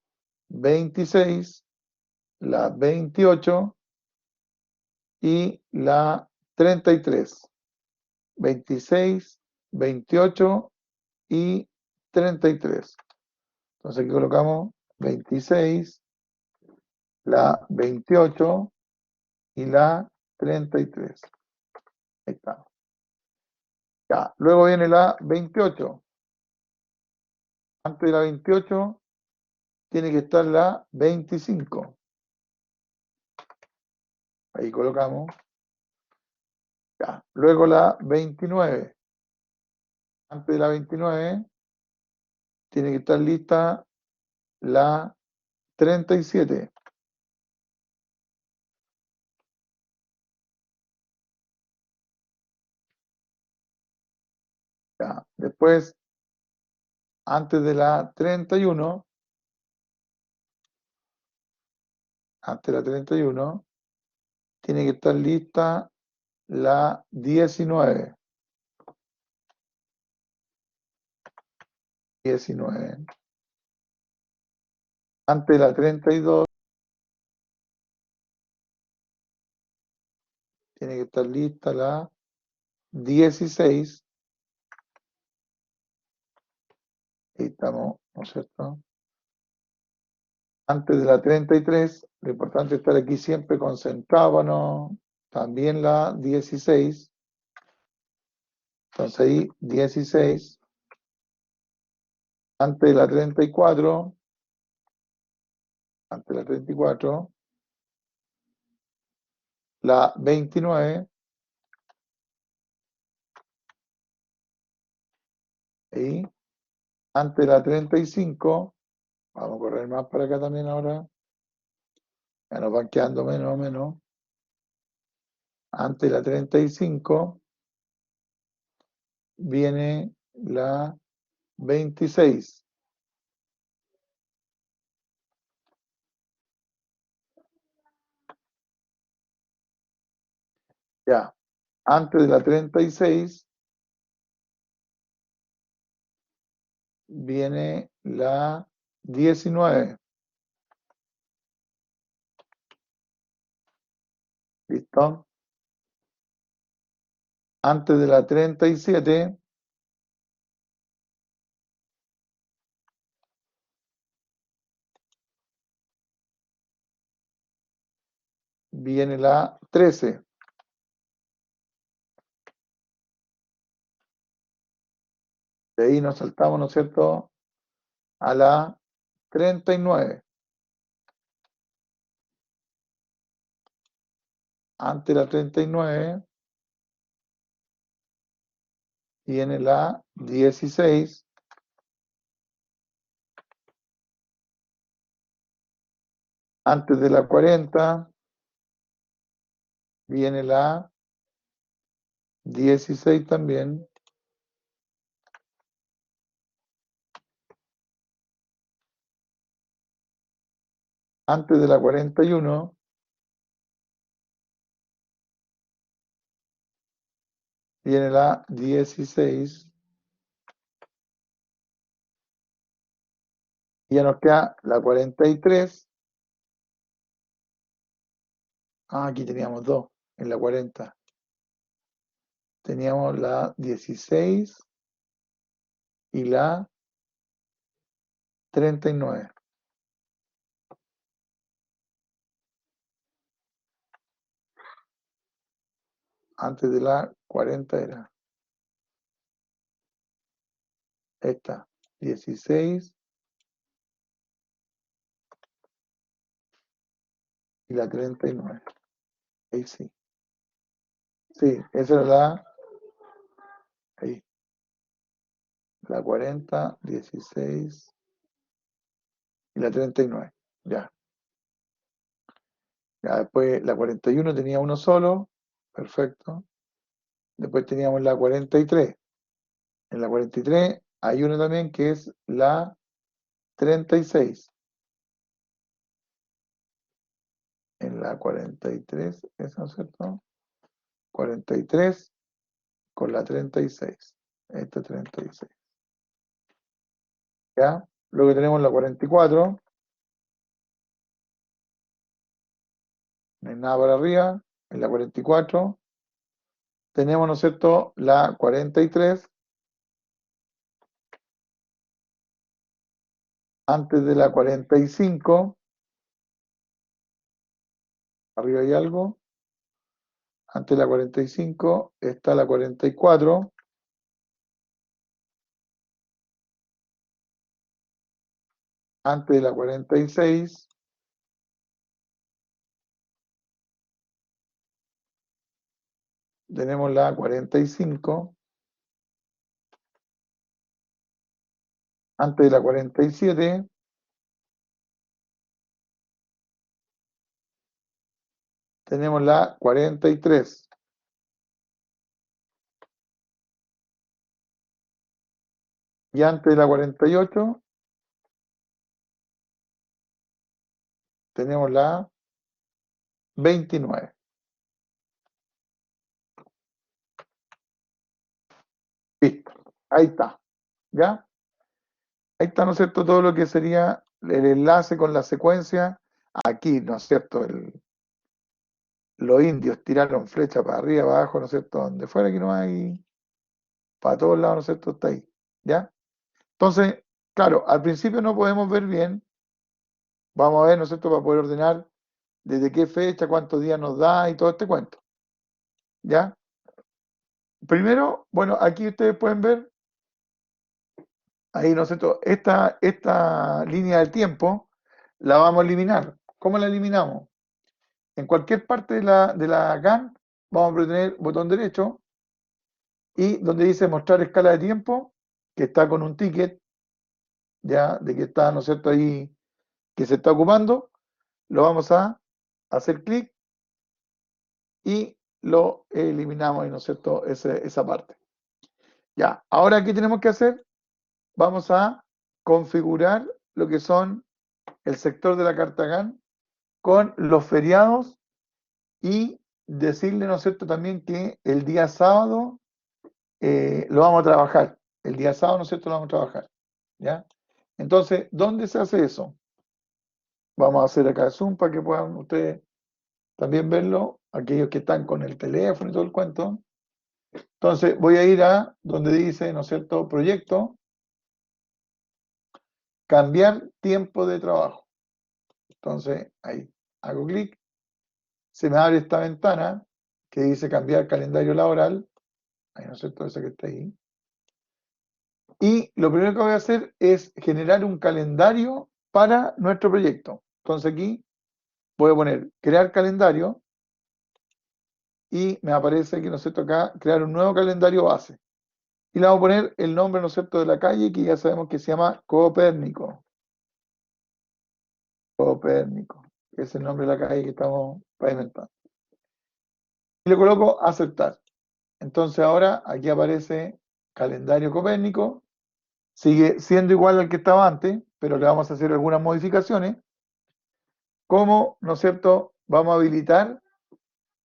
26, la 28 y la 33. 26, 28 y 33. Entonces aquí colocamos 26, la 28 y la 33. Ahí está. Ya. Luego viene la 28. Antes de la 28 tiene que estar la 25. Ahí colocamos. Ya. Luego la 29. Antes de la 29 tiene que estar lista la 37. Ya. Después, antes de la 31, antes de la 31, tiene que estar lista la 19. 19. Antes de la 32, tiene que estar lista la 16. Ahí estamos, ¿no es cierto? Antes de la 33, lo importante es estar aquí siempre concentrado, ¿no? También la 16. Entonces ahí 16, antes de la 34, antes de la 34, la 29, ahí, antes de la 35, vamos a correr más para acá también ahora, ya nos van quedando menos o menos, antes de la 35 viene la 26, ya, antes de la 36 viene la 19, ¿listo? Antes de la 37 viene la 13. De ahí nos saltamos, ¿no es cierto?, a la 39. Antes de la 39 viene la 16. Antes de la 40 viene la 16 también. Antes de la 41 viene la 16. Y ya nos queda la 43. Ah, aquí teníamos dos, en la 40. Teníamos la 16 y la 39. Antes de la 40 era esta, 16 y la 39. Ahí sí. Sí, esa era ahí, la 40, 16 y la 39. Ya. Ya después la 41 tenía uno solo. Perfecto. Después teníamos la 43. En la 43 hay uno también que es la 36. En la 43, ¿eso no es cierto? 43 con la 36. Esta 36. ¿Ya? Luego tenemos la 44. No hay nada para arriba. En la 44 tenemos, ¿no es cierto?, la 43. Antes de la 45, arriba hay algo. Antes de la 45 está la 44. Antes de la 46 tenemos la 45. Antes de la 47 tenemos la 43. Y antes de la 48 tenemos la 29. Listo. Ahí está. ¿Ya? Ahí está, ¿no es cierto?, todo lo que sería el enlace con la secuencia. Aquí, ¿no es cierto?, los indios tiraron flecha para arriba, para abajo, ¿no es cierto?, donde fuera que no hay, para todos lados, ¿no es cierto?, está ahí. ¿Ya? Entonces, claro, al principio no podemos ver bien. Vamos a ver, ¿no es cierto?, para poder ordenar desde qué fecha, cuántos días nos da y todo este cuento. ¿Ya? Primero, bueno, aquí ustedes pueden ver, ahí, ¿no es cierto? Esta línea del tiempo la vamos a eliminar. ¿Cómo la eliminamos? En cualquier parte de la GAN vamos a tener botón derecho y donde dice mostrar escala de tiempo, que está con un ticket, ya, de que está, ¿no es cierto?, ahí, que se está ocupando, lo vamos a hacer clic y lo eliminamos, ¿no es cierto?, esa parte. Ya, ahora, ¿qué tenemos que hacer? Vamos a configurar lo que son el sector de la carta GAN con los feriados y decirle, ¿no es cierto?, también que el día sábado lo vamos a trabajar. El día sábado, ¿no es cierto?, lo vamos a trabajar. ¿Ya? Entonces, ¿dónde se hace eso? Vamos a hacer acá zoom para que puedan ustedes también verlo, aquellos que están con el teléfono y todo el cuento. Entonces, voy a ir a donde dice, ¿no es cierto?, proyecto, cambiar tiempo de trabajo. Entonces, ahí hago clic, se me abre esta ventana que dice cambiar calendario laboral. Ahí, ¿no es cierto?, esa que está ahí. Y lo primero que voy a hacer es generar un calendario para nuestro proyecto. Entonces aquí voy a poner crear calendario y me aparece aquí, ¿no es cierto?, acá crear un nuevo calendario base. Y le vamos a poner el nombre, ¿no es cierto?, de la calle que ya sabemos que se llama Copérnico. Copérnico, que es el nombre de la calle que estamos pavimentando. Y le coloco aceptar. Entonces ahora aquí aparece calendario Copérnico. Sigue siendo igual al que estaba antes, pero le vamos a hacer algunas modificaciones. Como, ¿no es cierto?, vamos a habilitar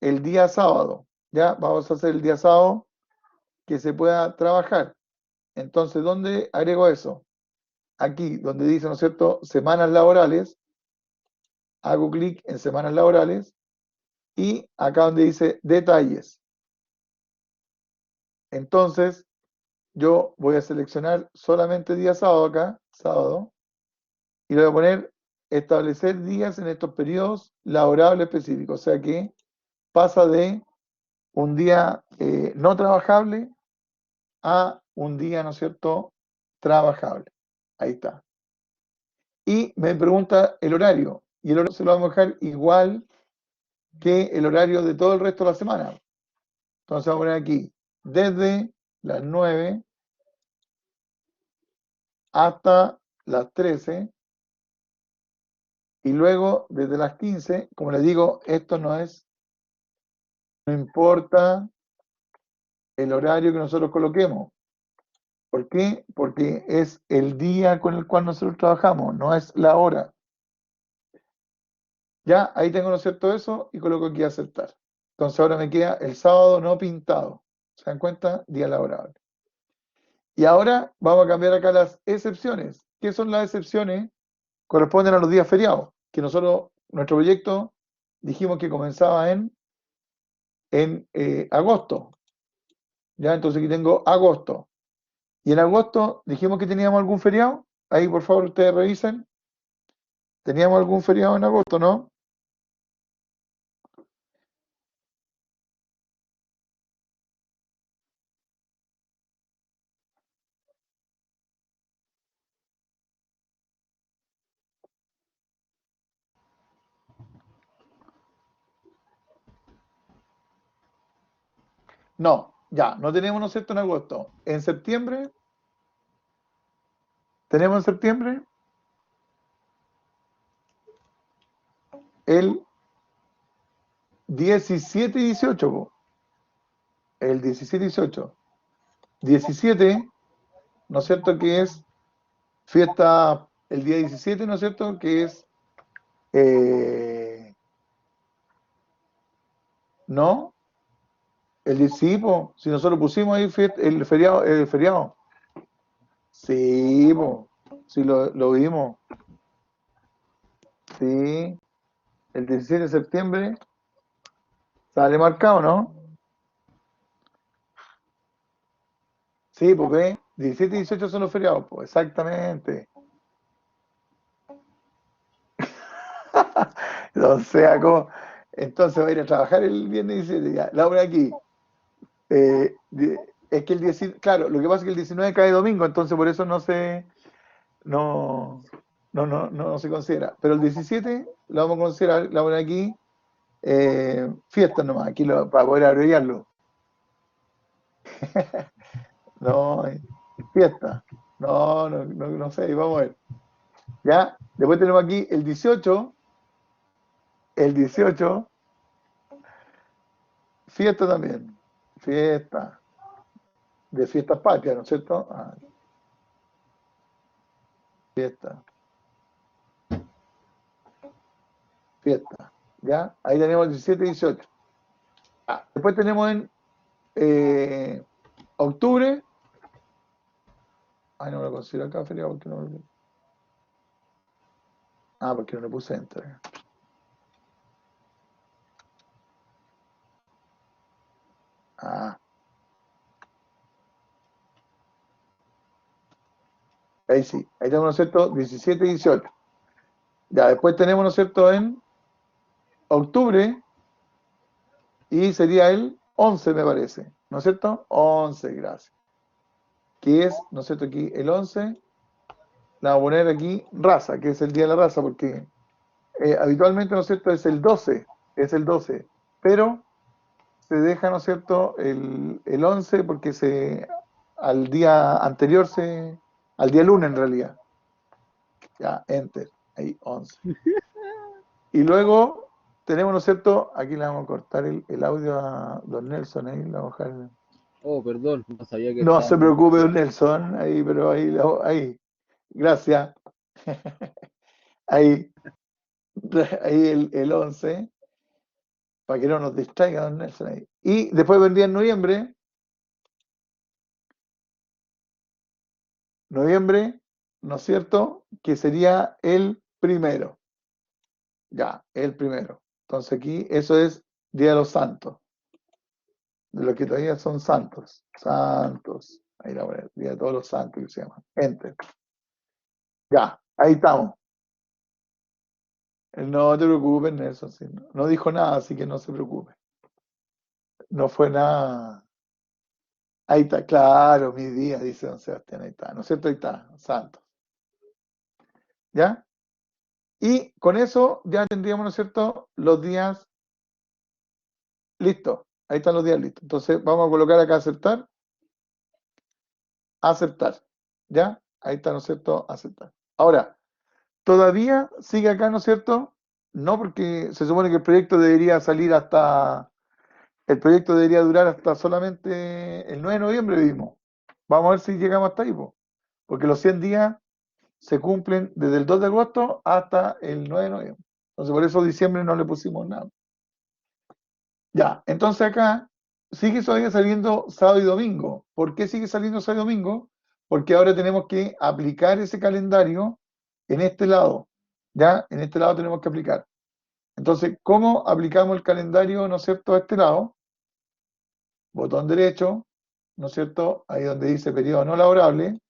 el día sábado. Ya, vamos a hacer el día sábado que se pueda trabajar. Entonces, ¿dónde agrego eso? Aquí, donde dice, ¿no es cierto?, semanas laborales, hago clic en semanas laborales y acá donde dice detalles. Entonces, yo voy a seleccionar solamente día sábado acá, sábado, y le voy a poner establecer días en estos periodos laborables específicos. O sea que pasa de un día no trabajable a un día, ¿no es cierto?, trabajable. Ahí está. Y me pregunta el horario. Y el horario se lo vamos a dejar igual que el horario de todo el resto de la semana. Entonces vamos a poner aquí, desde las 9 hasta las 13 y luego desde las 15, como les digo, esto no importa el horario que nosotros coloquemos. ¿Por qué? Porque es el día con el cual nosotros trabajamos, no es la hora. Ya, ahí tengo, ¿no es cierto?, eso y coloco aquí aceptar. Entonces ahora me queda el sábado no pintado. ¿Se dan cuenta? Día laborable. Y ahora vamos a cambiar acá las excepciones. ¿Qué son las excepciones? Corresponden a los días feriados, que nosotros, nuestro proyecto, dijimos que comenzaba en agosto. Ya, entonces aquí tengo agosto. Y en agosto dijimos que teníamos algún feriado. Ahí, por favor, ustedes revisen. ¿Teníamos algún feriado en agosto, no? No, ya, no tenemos, ¿no es cierto?, en agosto. En septiembre, tenemos en septiembre el 17 y 18, po. El 17 y 18. 17, ¿no es cierto?, que es fiesta el día 17, ¿no es cierto?, que es, eh, no, el 17, po, si nosotros pusimos ahí el feriado. Sí, po, sí lo vimos, sí, el 17 de septiembre sale marcado, ¿no? Sí, porque 17 y 18 son los feriados, pues, exactamente. O sea, entonces va a ir a trabajar el viernes 17, ya, Laura aquí. Es que el 19, claro, lo que pasa es que el 19 cae domingo, entonces por eso no, no se considera. Pero el 17 lo vamos a considerar, la poner aquí, fiesta nomás, aquí para poder abreviarlo. No, fiesta. No sé, vamos a ver. Ya, después tenemos aquí el 18 fiesta también. Fiesta, de fiestas patrias, ¿no es cierto? Ah, fiesta, fiesta. ¿Ya? Ahí tenemos el 17 y 18. Ah, después tenemos en octubre. Ay, no lo considero acá feriado porque no lo... Ah, porque no le puse enter. Ah, ahí sí. Ahí tenemos, ¿no es cierto? 17 y 18. Ya, después tenemos, ¿no es cierto? En octubre y sería el 11 me parece. ¿No es cierto? 11 gracias. Que es, ¿no es cierto? Aquí el 11 la vamos a poner aquí raza, que es el día de la raza, porque habitualmente, ¿no es cierto? Es el 12 pero se deja, ¿no es cierto? El 11 porque al día anterior al día lunes en realidad. Ya, enter, ahí 11. Y luego tenemos, ¿no es cierto? Aquí le vamos a cortar el audio a don Nelson, ahí le vamos a bajar.
Oh, perdón, no sabía que
No se
estábamos.
preocupe, don Nelson, ahí, pero ahí, gracias. Ahí, ahí el 11 para que no nos distraiga don Nelson ahí. Y después vendría en noviembre, ¿no es cierto? Que sería el primero, ya, el primero. Entonces aquí, eso es Día de los Santos, de los que todavía son santos, santos. Ahí la voy a poner, Día de todos los santos que se llama. Enter. Ya, ahí estamos. No te preocupes, Nelson, sí, no dijo nada, así que no se preocupe. No fue nada. Ahí está, claro, mi día, dice don Sebastián, ahí está, ¿no es cierto? Ahí está, santos. ¿Ya? Y con eso ya tendríamos, ¿no es cierto?, los días listos. Ahí están los días listos. Entonces vamos a colocar acá aceptar, aceptar. ¿Ya? Ahí está, ¿no es cierto? Aceptar. Ahora, todavía sigue acá, ¿no es cierto? No, porque se supone que el proyecto debería durar hasta solamente el 9 de noviembre, vimos. Vamos a ver si llegamos hasta ahí, po. Porque los 100 días se cumplen desde el 2 de agosto hasta el 9 de noviembre. Entonces, por eso diciembre no le pusimos nada. Ya, entonces acá sigue todavía saliendo sábado y domingo. ¿Por qué sigue saliendo sábado y domingo? Porque ahora tenemos que aplicar ese calendario en este lado. ¿Ya? En este lado tenemos que aplicar. Entonces, ¿cómo aplicamos el calendario, ¿no es cierto?, a este lado? Botón derecho, ¿no es cierto? Ahí donde dice periodo no laborable.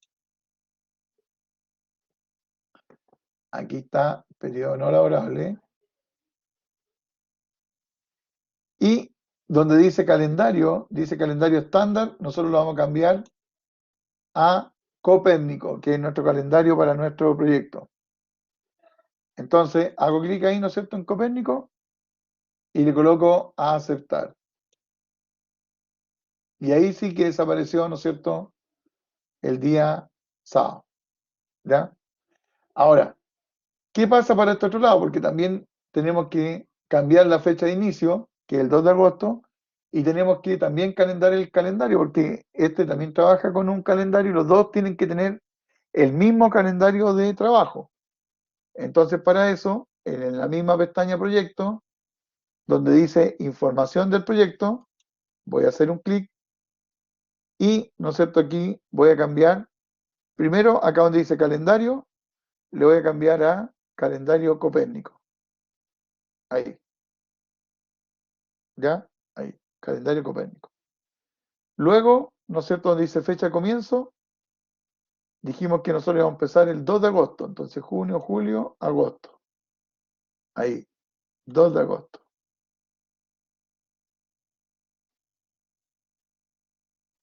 Aquí está periodo no laborable. Y donde dice calendario estándar, nosotros lo vamos a cambiar a Copérnico, que es nuestro calendario para nuestro proyecto. Entonces, hago clic ahí, ¿no es cierto?, en Copérnico y le coloco a aceptar. Y ahí sí que desapareció, ¿no es cierto?, el día sábado. ¿Ya? Ahora, ¿qué pasa para este otro lado? Porque también tenemos que cambiar la fecha de inicio, que es el 2 de agosto, y tenemos que también calendar el calendario, porque este también trabaja con un calendario y los dos tienen que tener el mismo calendario de trabajo. Entonces, para eso, en la misma pestaña proyecto, donde dice información del proyecto, voy a hacer un clic y, ¿no es cierto?, aquí voy a cambiar, primero, acá donde dice calendario, le voy a cambiar a calendario Copérnico. Ahí, ¿ya? Ahí, calendario Copérnico. Luego, ¿no es cierto?, donde dice fecha de comienzo, dijimos que nosotros íbamos a empezar el 2 de agosto, entonces junio, julio, agosto. Ahí, 2 de agosto.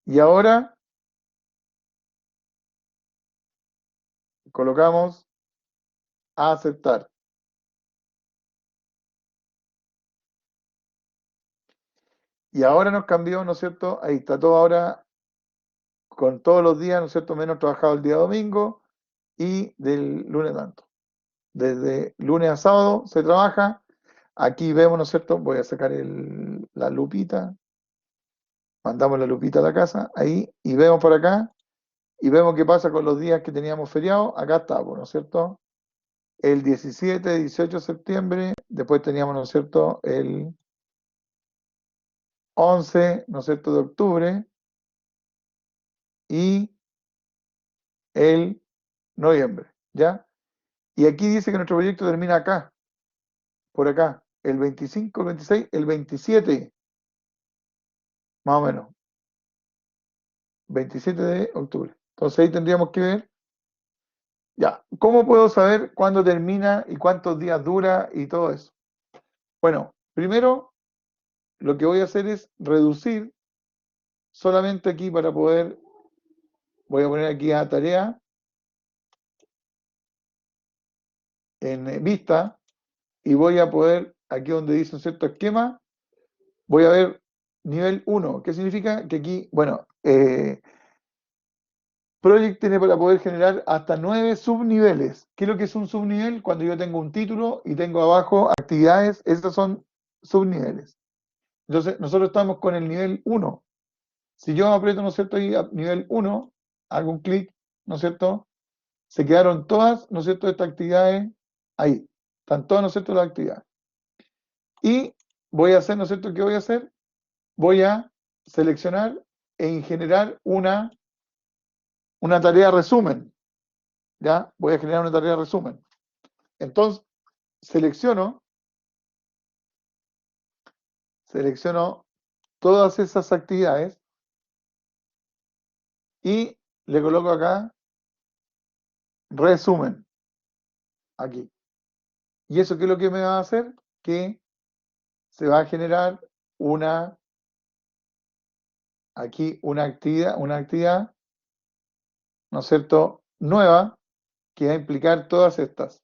Y ahora colocamos a aceptar. Y ahora nos cambió, ¿no es cierto? Ahí está todo ahora con todos los días, ¿no es cierto? Menos trabajado el día domingo y del lunes tanto. Desde lunes a sábado se trabaja. Aquí vemos, ¿no es cierto? Voy a sacar la lupita. Mandamos la lupita a la casa, ahí, y vemos por acá, y vemos qué pasa con los días que teníamos feriados. Acá está, ¿no es cierto? El 17, 18 de septiembre, después teníamos, ¿no es cierto? El 11, ¿no es cierto?, de octubre, y el noviembre, ¿ya? Y aquí dice que nuestro proyecto termina acá, por acá, el 25, el 26, el 27, más o menos, 27 de octubre. Entonces ahí tendríamos que ver, ya, ¿cómo puedo saber cuándo termina y cuántos días dura y todo eso? Bueno, primero lo que voy a hacer es reducir solamente aquí para poder, voy a poner aquí a tarea en vista y voy a poder, aquí donde dice un cierto esquema, voy a ver nivel 1. ¿Qué significa? Que aquí, bueno, Project tiene para poder generar hasta 9 subniveles. ¿Qué es lo que es un subnivel? Cuando yo tengo un título y tengo abajo actividades, estos son subniveles. Entonces, nosotros estamos con el nivel 1. Si yo aprieto, ¿no es cierto?, ahí a nivel 1, hago un clic, ¿no es cierto?, se quedaron todas, ¿no es cierto?, estas actividades ahí. Están todas, ¿no es cierto?, las actividades. Y voy a hacer, ¿no es cierto?, ¿qué voy a hacer? Voy a seleccionar en generar una tarea resumen. ¿Ya? Voy a generar una tarea resumen. Entonces, selecciono todas esas actividades y le coloco acá resumen, aquí. ¿Y eso qué es lo que me va a hacer? Que se va a generar aquí una actividad, ¿no es cierto?, nueva, que va a implicar todas estas.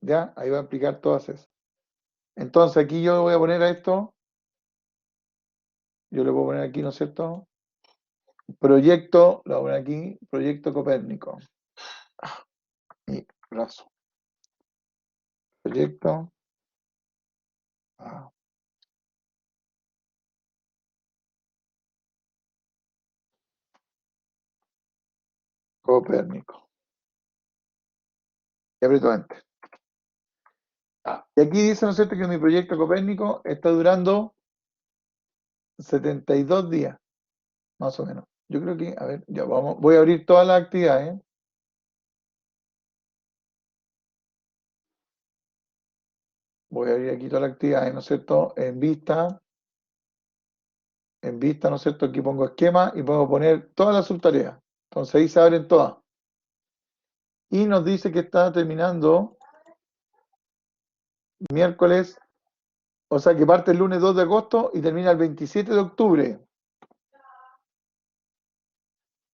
¿Ya? Ahí va a implicar todas esas. Entonces aquí yo voy a poner a esto, yo le voy a poner aquí, ¿no es cierto?, proyecto, lo voy a poner aquí, proyecto Copérnico. Y brazo. Proyecto. Copérnico. Y aprieto Enter. Y aquí dice, ¿no es cierto?, que mi proyecto Copérnico está durando 72 días, más o menos. Yo creo que, a ver, ya vamos, voy a abrir todas las actividades. Voy a abrir aquí todas las actividades, ¿no es cierto?, en vista, ¿no es cierto?, aquí pongo esquema y puedo poner todas las subtareas. Entonces ahí se abren todas. Y nos dice que está terminando miércoles, o sea que parte el lunes 2 de agosto y termina el 27 de octubre.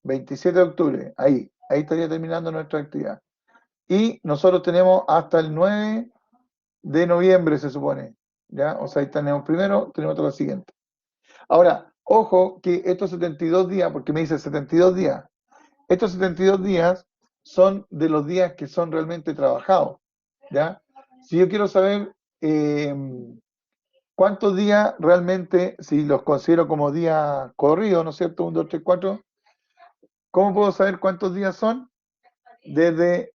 27 de octubre, ahí estaría terminando nuestra actividad. Y nosotros tenemos hasta el 9 de noviembre, se supone. ¿Ya? O sea, ahí tenemos primero, tenemos toda la siguiente. Ahora, ojo que estos 72 días, porque me dice 72 días, estos 72 días son de los días que son realmente trabajados. ¿Ya? Si yo quiero saber cuántos días realmente, si los considero como días corridos, ¿no es cierto? 1, 2, 3, 4, ¿cómo puedo saber cuántos días son? Desde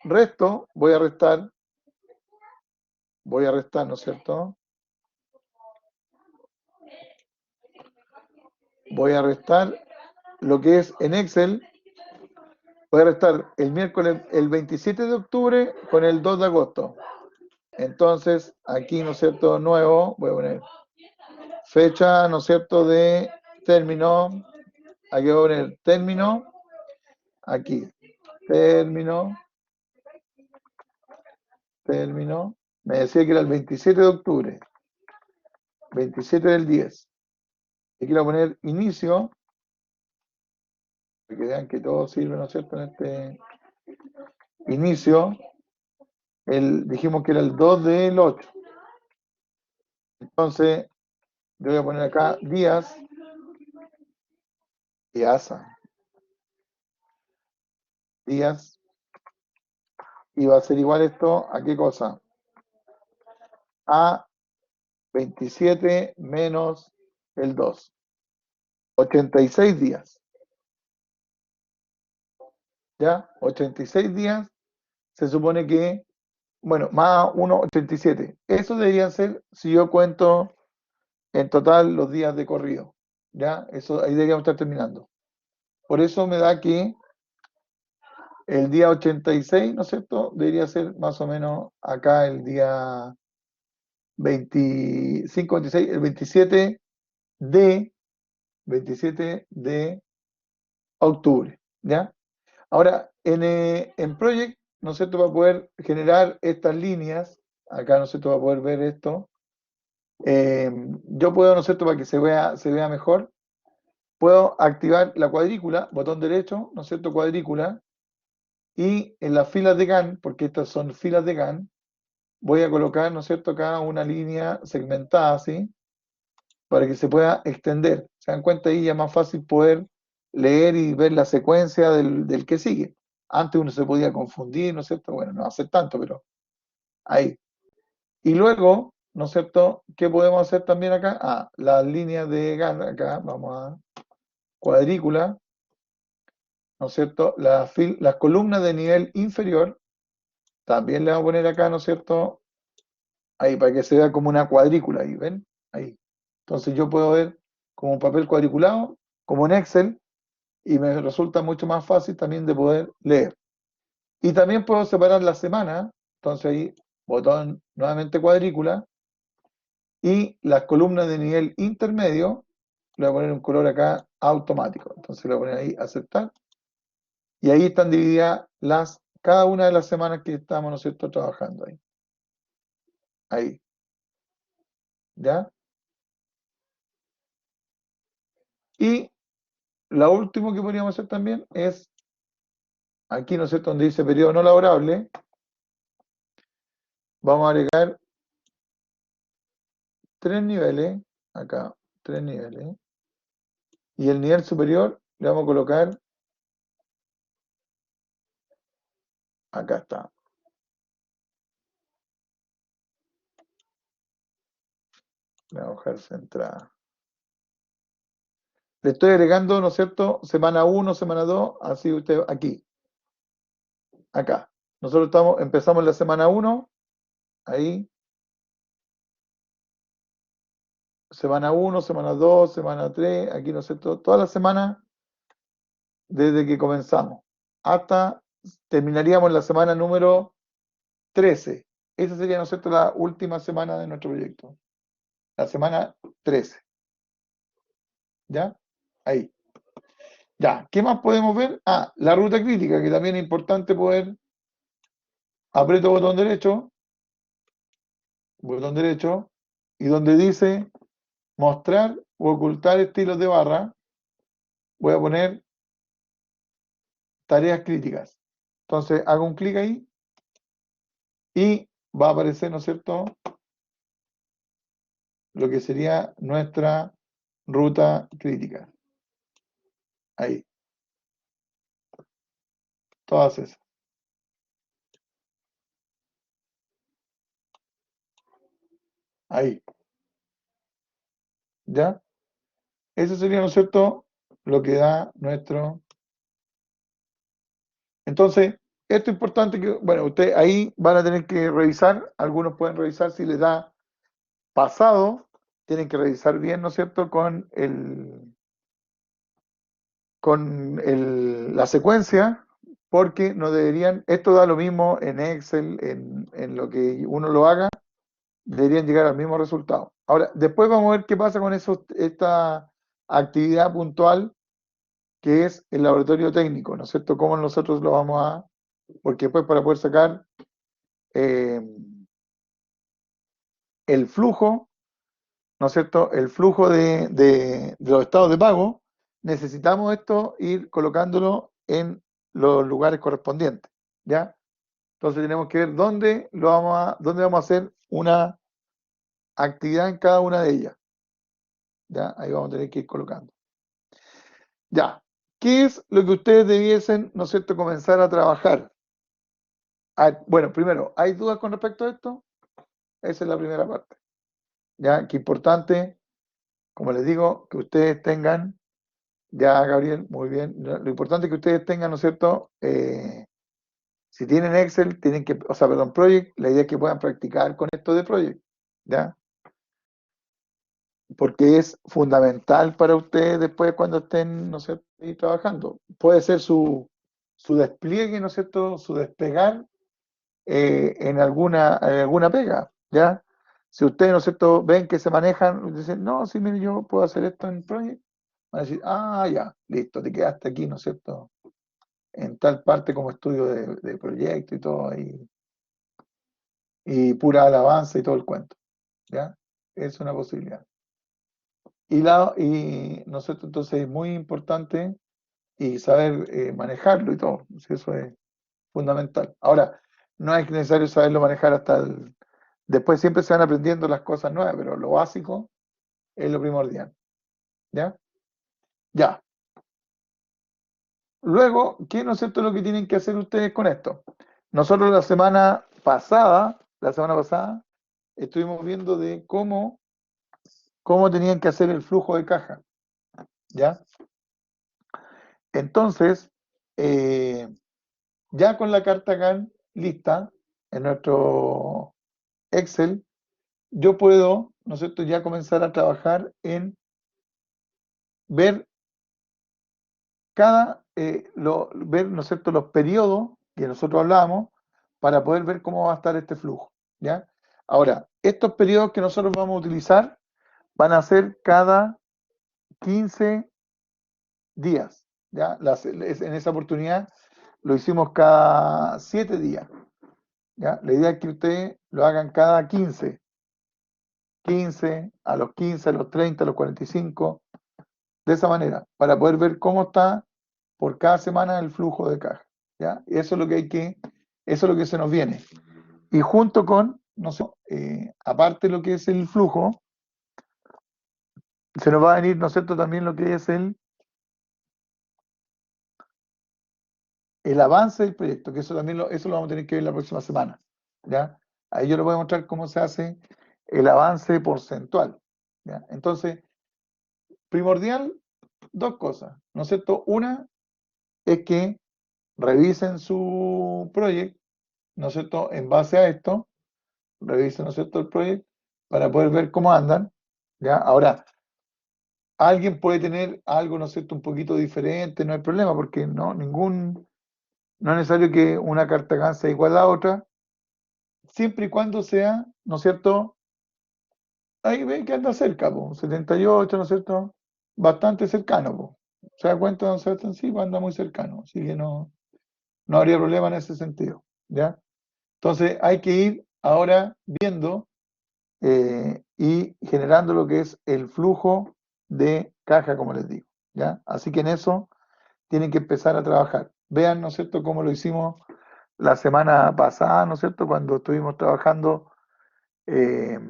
resto, voy a restar, ¿no es cierto? Voy a restar lo que es en Excel, voy a restar el miércoles, el 27 de octubre con el 2 de agosto. Entonces, aquí, ¿no es cierto?, nuevo, voy a poner fecha, ¿no es cierto?, de término, aquí voy a poner término, aquí, término, me decía que era el 27 de octubre, 27 del 10. Aquí voy a poner inicio, para que vean que todo sirve, ¿no es cierto? En este inicio, dijimos que era el 2 del 8. Entonces, yo voy a poner acá días y asa, días, y va a ser igual esto a qué cosa? A 27 menos el 2, 86 días, ¿ya? 86 días se supone que, bueno, más 1, 87. Eso debería ser si yo cuento en total los días de corrido, ¿ya? Eso ahí deberíamos estar terminando. Por eso me da que el día 86, ¿no es cierto? Debería ser más o menos acá el día 25, 26, el de, 27 de octubre, ¿ya? Ahora, en Project, ¿no es cierto? Para poder generar estas líneas, acá, ¿no es cierto? Para poder ver esto, yo puedo, ¿no es cierto? Para que se vea mejor, puedo activar la cuadrícula, botón derecho, ¿no es cierto? Cuadrícula, y en las filas de GAN, porque estas son filas de GAN, voy a colocar, ¿no es cierto?, acá una línea segmentada así, para que se pueda extender. ¿Se dan cuenta? Ahí ya es más fácil poder leer y ver la secuencia del que sigue. Antes uno se podía confundir, ¿no es cierto? Bueno, no hace tanto, pero ahí. Y luego, ¿no es cierto?, ¿qué podemos hacer también acá? Ah, las líneas de GAN, acá, vamos a cuadrícula, ¿no es cierto? Las columnas de nivel inferior, también le vamos a poner acá, ¿no es cierto? Ahí, para que se vea como una cuadrícula, ahí, ¿ven? Ahí. Entonces yo puedo ver como un papel cuadriculado, como en Excel, y me resulta mucho más fácil también de poder leer. Y también puedo separar la semana, entonces ahí, botón nuevamente cuadrícula, y las columnas de nivel intermedio, le voy a poner un color acá automático. Entonces le voy a poner ahí aceptar, y ahí están divididas cada una de las semanas que estamos, ¿no es cierto?, trabajando ahí. Ahí, ¿ya? Y lo último que podríamos hacer también es, aquí, ¿no es cierto?, donde dice periodo no laborable, vamos a agregar 3 niveles, acá, 3 niveles, y el nivel superior le vamos a colocar, acá está, le vamos a dejar centrada. Le estoy agregando, ¿no es cierto?, semana 1, semana 2, así usted, aquí, acá. Nosotros empezamos la semana 1, ahí, semana 1, semana 2, semana 3, aquí, ¿no es cierto?, todas las semanas desde que comenzamos, hasta terminaríamos la semana número 13. Esa sería, ¿no es cierto?, la última semana de nuestro proyecto. La semana 13. ¿Ya? Ahí. Ya. ¿Qué más podemos ver? Ah, la ruta crítica, que también es importante poder. Aprieto botón derecho, y donde dice mostrar o ocultar estilos de barra, voy a poner tareas críticas. Entonces hago un clic ahí y va a aparecer, ¿no es cierto?, lo que sería nuestra ruta crítica. Ahí. Todas esas. Ahí. ¿Ya? Eso sería, ¿no es cierto?, lo que da nuestro. Entonces, esto es importante que, bueno, ustedes ahí van a tener que revisar, algunos pueden revisar si les da pasado, tienen que revisar bien, ¿no es cierto?, la secuencia, porque no deberían, esto da lo mismo en Excel, en lo que uno lo haga, deberían llegar al mismo resultado. Ahora, después vamos a ver qué pasa con esta actividad puntual que es el laboratorio técnico, ¿no es cierto? Cómo nosotros lo vamos a, porque después para poder sacar eh, el flujo, ¿no es cierto? El flujo de los estados de pago, necesitamos esto ir colocándolo en los lugares correspondientes, ¿ya? Entonces tenemos que ver dónde vamos a hacer una actividad en cada una de ellas, ¿ya? Ahí vamos a tener que ir colocando. Ya, ¿qué es lo que ustedes debiesen, ¿no es cierto?, comenzar a trabajar? Bueno, primero, ¿hay dudas con respecto a esto? Esa es la primera parte. Ya, que importante, como les digo, que ustedes tengan, ya Gabriel, muy bien, lo importante es que ustedes tengan, ¿no es cierto? Si tienen Excel, tienen que, o sea, perdón, Project, la idea es que puedan practicar con esto de Project, ¿ya? Porque es fundamental para ustedes después cuando estén, ¿no es cierto?, ahí trabajando. Puede ser su despliegue, ¿no es cierto?, su despegar en alguna pega, ¿ya? Si ustedes, ¿no es cierto?, ven que se manejan, dicen, no, sí, mire, yo puedo hacer esto en Project, van a decir, ah, ya, listo, te quedaste aquí, ¿no es cierto?, en tal parte como estudio de proyecto y todo, y pura alabanza y todo el cuento, ¿ya? Es una posibilidad. ¿No es cierto? Entonces es muy importante y saber manejarlo y todo, sí, eso es fundamental. Ahora, no es necesario saberlo manejar hasta el... Después siempre se van aprendiendo las cosas nuevas, pero lo básico es lo primordial, ¿ya? Ya. Luego, ¿qué no es cierto lo que tienen que hacer ustedes con esto? Nosotros la semana pasada, estuvimos viendo de cómo tenían que hacer el flujo de caja, ¿ya? Entonces, eh, ya con la carta GAN lista en nuestro Excel, yo puedo, ¿no es cierto?, ya comenzar a trabajar en ver ver, ¿no es cierto?, los periodos que nosotros hablábamos para poder ver cómo va a estar este flujo, ¿ya? Ahora, estos periodos que nosotros vamos a utilizar van a ser cada 15 días, ¿ya? En esa oportunidad lo hicimos cada 7 días, ¿ya? La idea es que ustedes lo hagan cada 15, a los 15, a los 30, a los 45, de esa manera, para poder ver cómo está por cada semana el flujo de caja, ¿ya? Y eso es lo que eso es lo que se nos viene. Y junto con, no sé, aparte de lo que es el flujo, se nos va a venir, ¿no es cierto?, también lo que es el avance del proyecto, que eso lo vamos a tener que ver la próxima semana, ¿ya? Ahí yo les voy a mostrar cómo se hace el avance porcentual, ¿ya? Entonces, primordial, dos cosas, ¿no es cierto? Una es que revisen su proyecto, ¿no es cierto? En base a esto, revisen, ¿no es cierto?, el proyecto para poder ver cómo andan, ¿ya? Ahora, alguien puede tener algo, ¿no es cierto?, un poquito diferente, no hay problema, porque no es necesario que una carta GAN sea igual a la otra, siempre y cuando sea, ¿no es cierto? Ahí ve que anda cerca, 78, ¿no es cierto? Bastante cercano, po. ¿Se da cuenta, don Sebastián? Sí, pues anda muy cercano, así que no habría problema en ese sentido, ¿ya? Entonces hay que ir ahora viendo y generando lo que es el flujo de caja, como les digo, ¿ya? Así que en eso tienen que empezar a trabajar. Vean, ¿no es cierto?, cómo lo hicimos la semana pasada, ¿no es cierto?, cuando estuvimos trabajando eh,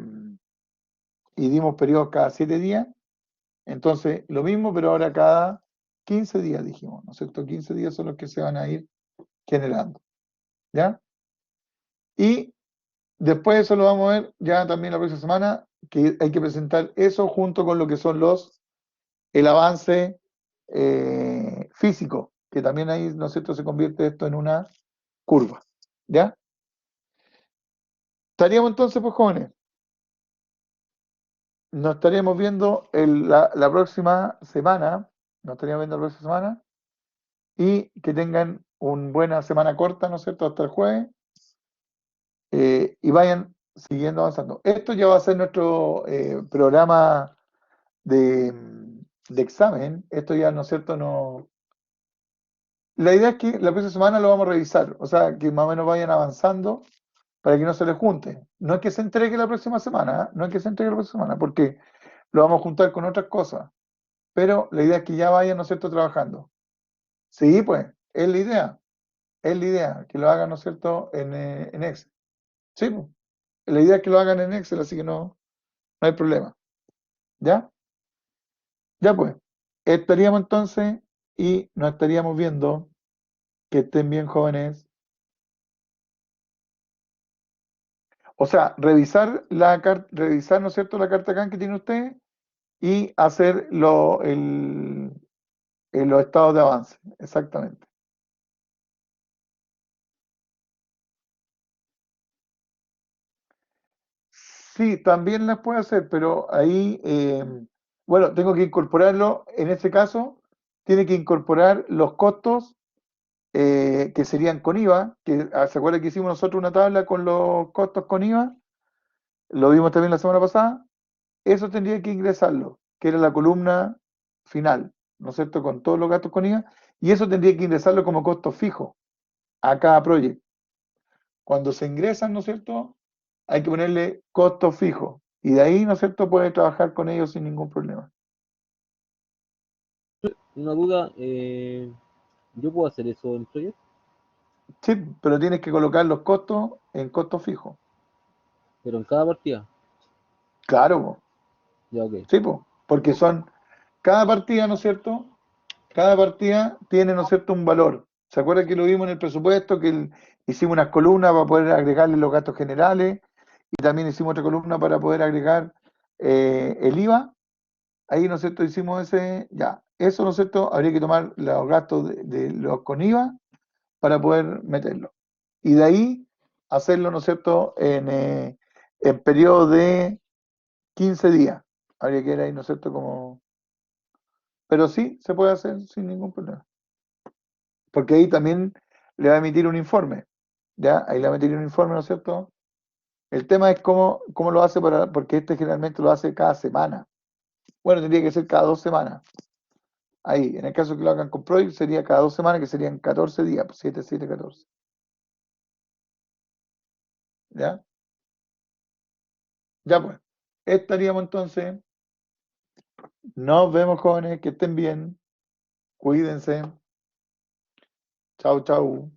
y dimos periodos cada 7 días. Entonces, lo mismo, pero ahora cada 15 días, dijimos, ¿no es cierto? 15 días son los que se van a ir generando, ¿ya? Y después eso lo vamos a ver ya también la próxima semana, que hay que presentar eso junto con lo que son el avance físico, que también ahí, ¿no es cierto?, se convierte esto en una curva, ¿ya? Estaríamos entonces, pues jóvenes, nos estaríamos viendo la próxima semana, nos estaríamos viendo la próxima semana, y que tengan una buena semana corta, ¿no es cierto?, hasta el jueves, y vayan siguiendo avanzando. Esto ya va a ser nuestro programa de, de examen. Esto ya, ¿no es cierto?, no... La idea es que la próxima semana lo vamos a revisar, o sea, que más o menos vayan avanzando para que no se les junte. No es que se entregue la próxima semana, ¿eh? No es que se entregue la próxima semana, porque lo vamos a juntar con otras cosas. pero la idea es que ya vayan, ¿no es cierto?, trabajando. Sí, pues, es la idea, que lo hagan, ¿no es cierto?, en Excel. Sí, pues, la idea es que lo hagan en Excel, así que no, no hay problema. ¿Ya? Ya pues, estaríamos entonces y nos estaríamos viendo. Que estén bien, jóvenes. O sea, revisar, ¿no es cierto?, la carta CAN que tiene usted y hacer los estados de avance. Exactamente. Sí, también las puede hacer, pero ahí, bueno, tengo que incorporarlo. En este caso, tiene que incorporar los costos que serían con IVA, que se acuerda que hicimos nosotros una tabla con los costos con IVA, lo vimos también la semana pasada. Eso tendría que ingresarlo, que era la columna final, ¿no es cierto?, con todos los gastos con IVA, y eso tendría que ingresarlo como costo fijo a cada proyecto. Cuando se ingresan, ¿no es cierto?, hay que ponerle costo fijo, y de ahí, ¿no es cierto?, puede trabajar con ellos sin ningún problema.
Una duda, ¿yo puedo hacer eso en Project?
Sí, pero tienes que colocar los costos en costo fijo.
Pero en cada partida.
Claro, po.
Ya, ok.
Sí, po, porque son cada partida, ¿no es cierto? Cada partida tiene, ¿no es cierto?, un valor. ¿Se acuerda que lo vimos en el presupuesto? Que hicimos unas columnas para poder agregarle los gastos generales y también hicimos otra columna para poder agregar el IVA. Ahí, ¿no es cierto?, hicimos ese, ya. Eso, ¿no es cierto?, habría que tomar los gastos de los con IVA para poder meterlo. Y de ahí hacerlo, ¿no es cierto?, en periodo de 15 días. Habría que ir ahí, ¿no es cierto?, como... Pero sí, se puede hacer sin ningún problema. Porque ahí también le va a emitir un informe, ¿ya? Ahí le va a emitir un informe, ¿no es cierto? El tema es cómo lo hace porque este generalmente lo hace cada semana. Bueno, tendría que ser cada 2 semanas. Ahí, en el caso que lo hagan con Project, sería cada 2 semanas, que serían 14 días, pues 7, 7, 14. ¿Ya? Ya pues. Estaríamos entonces. Nos vemos, jóvenes, que estén bien. Cuídense. Chau, chau.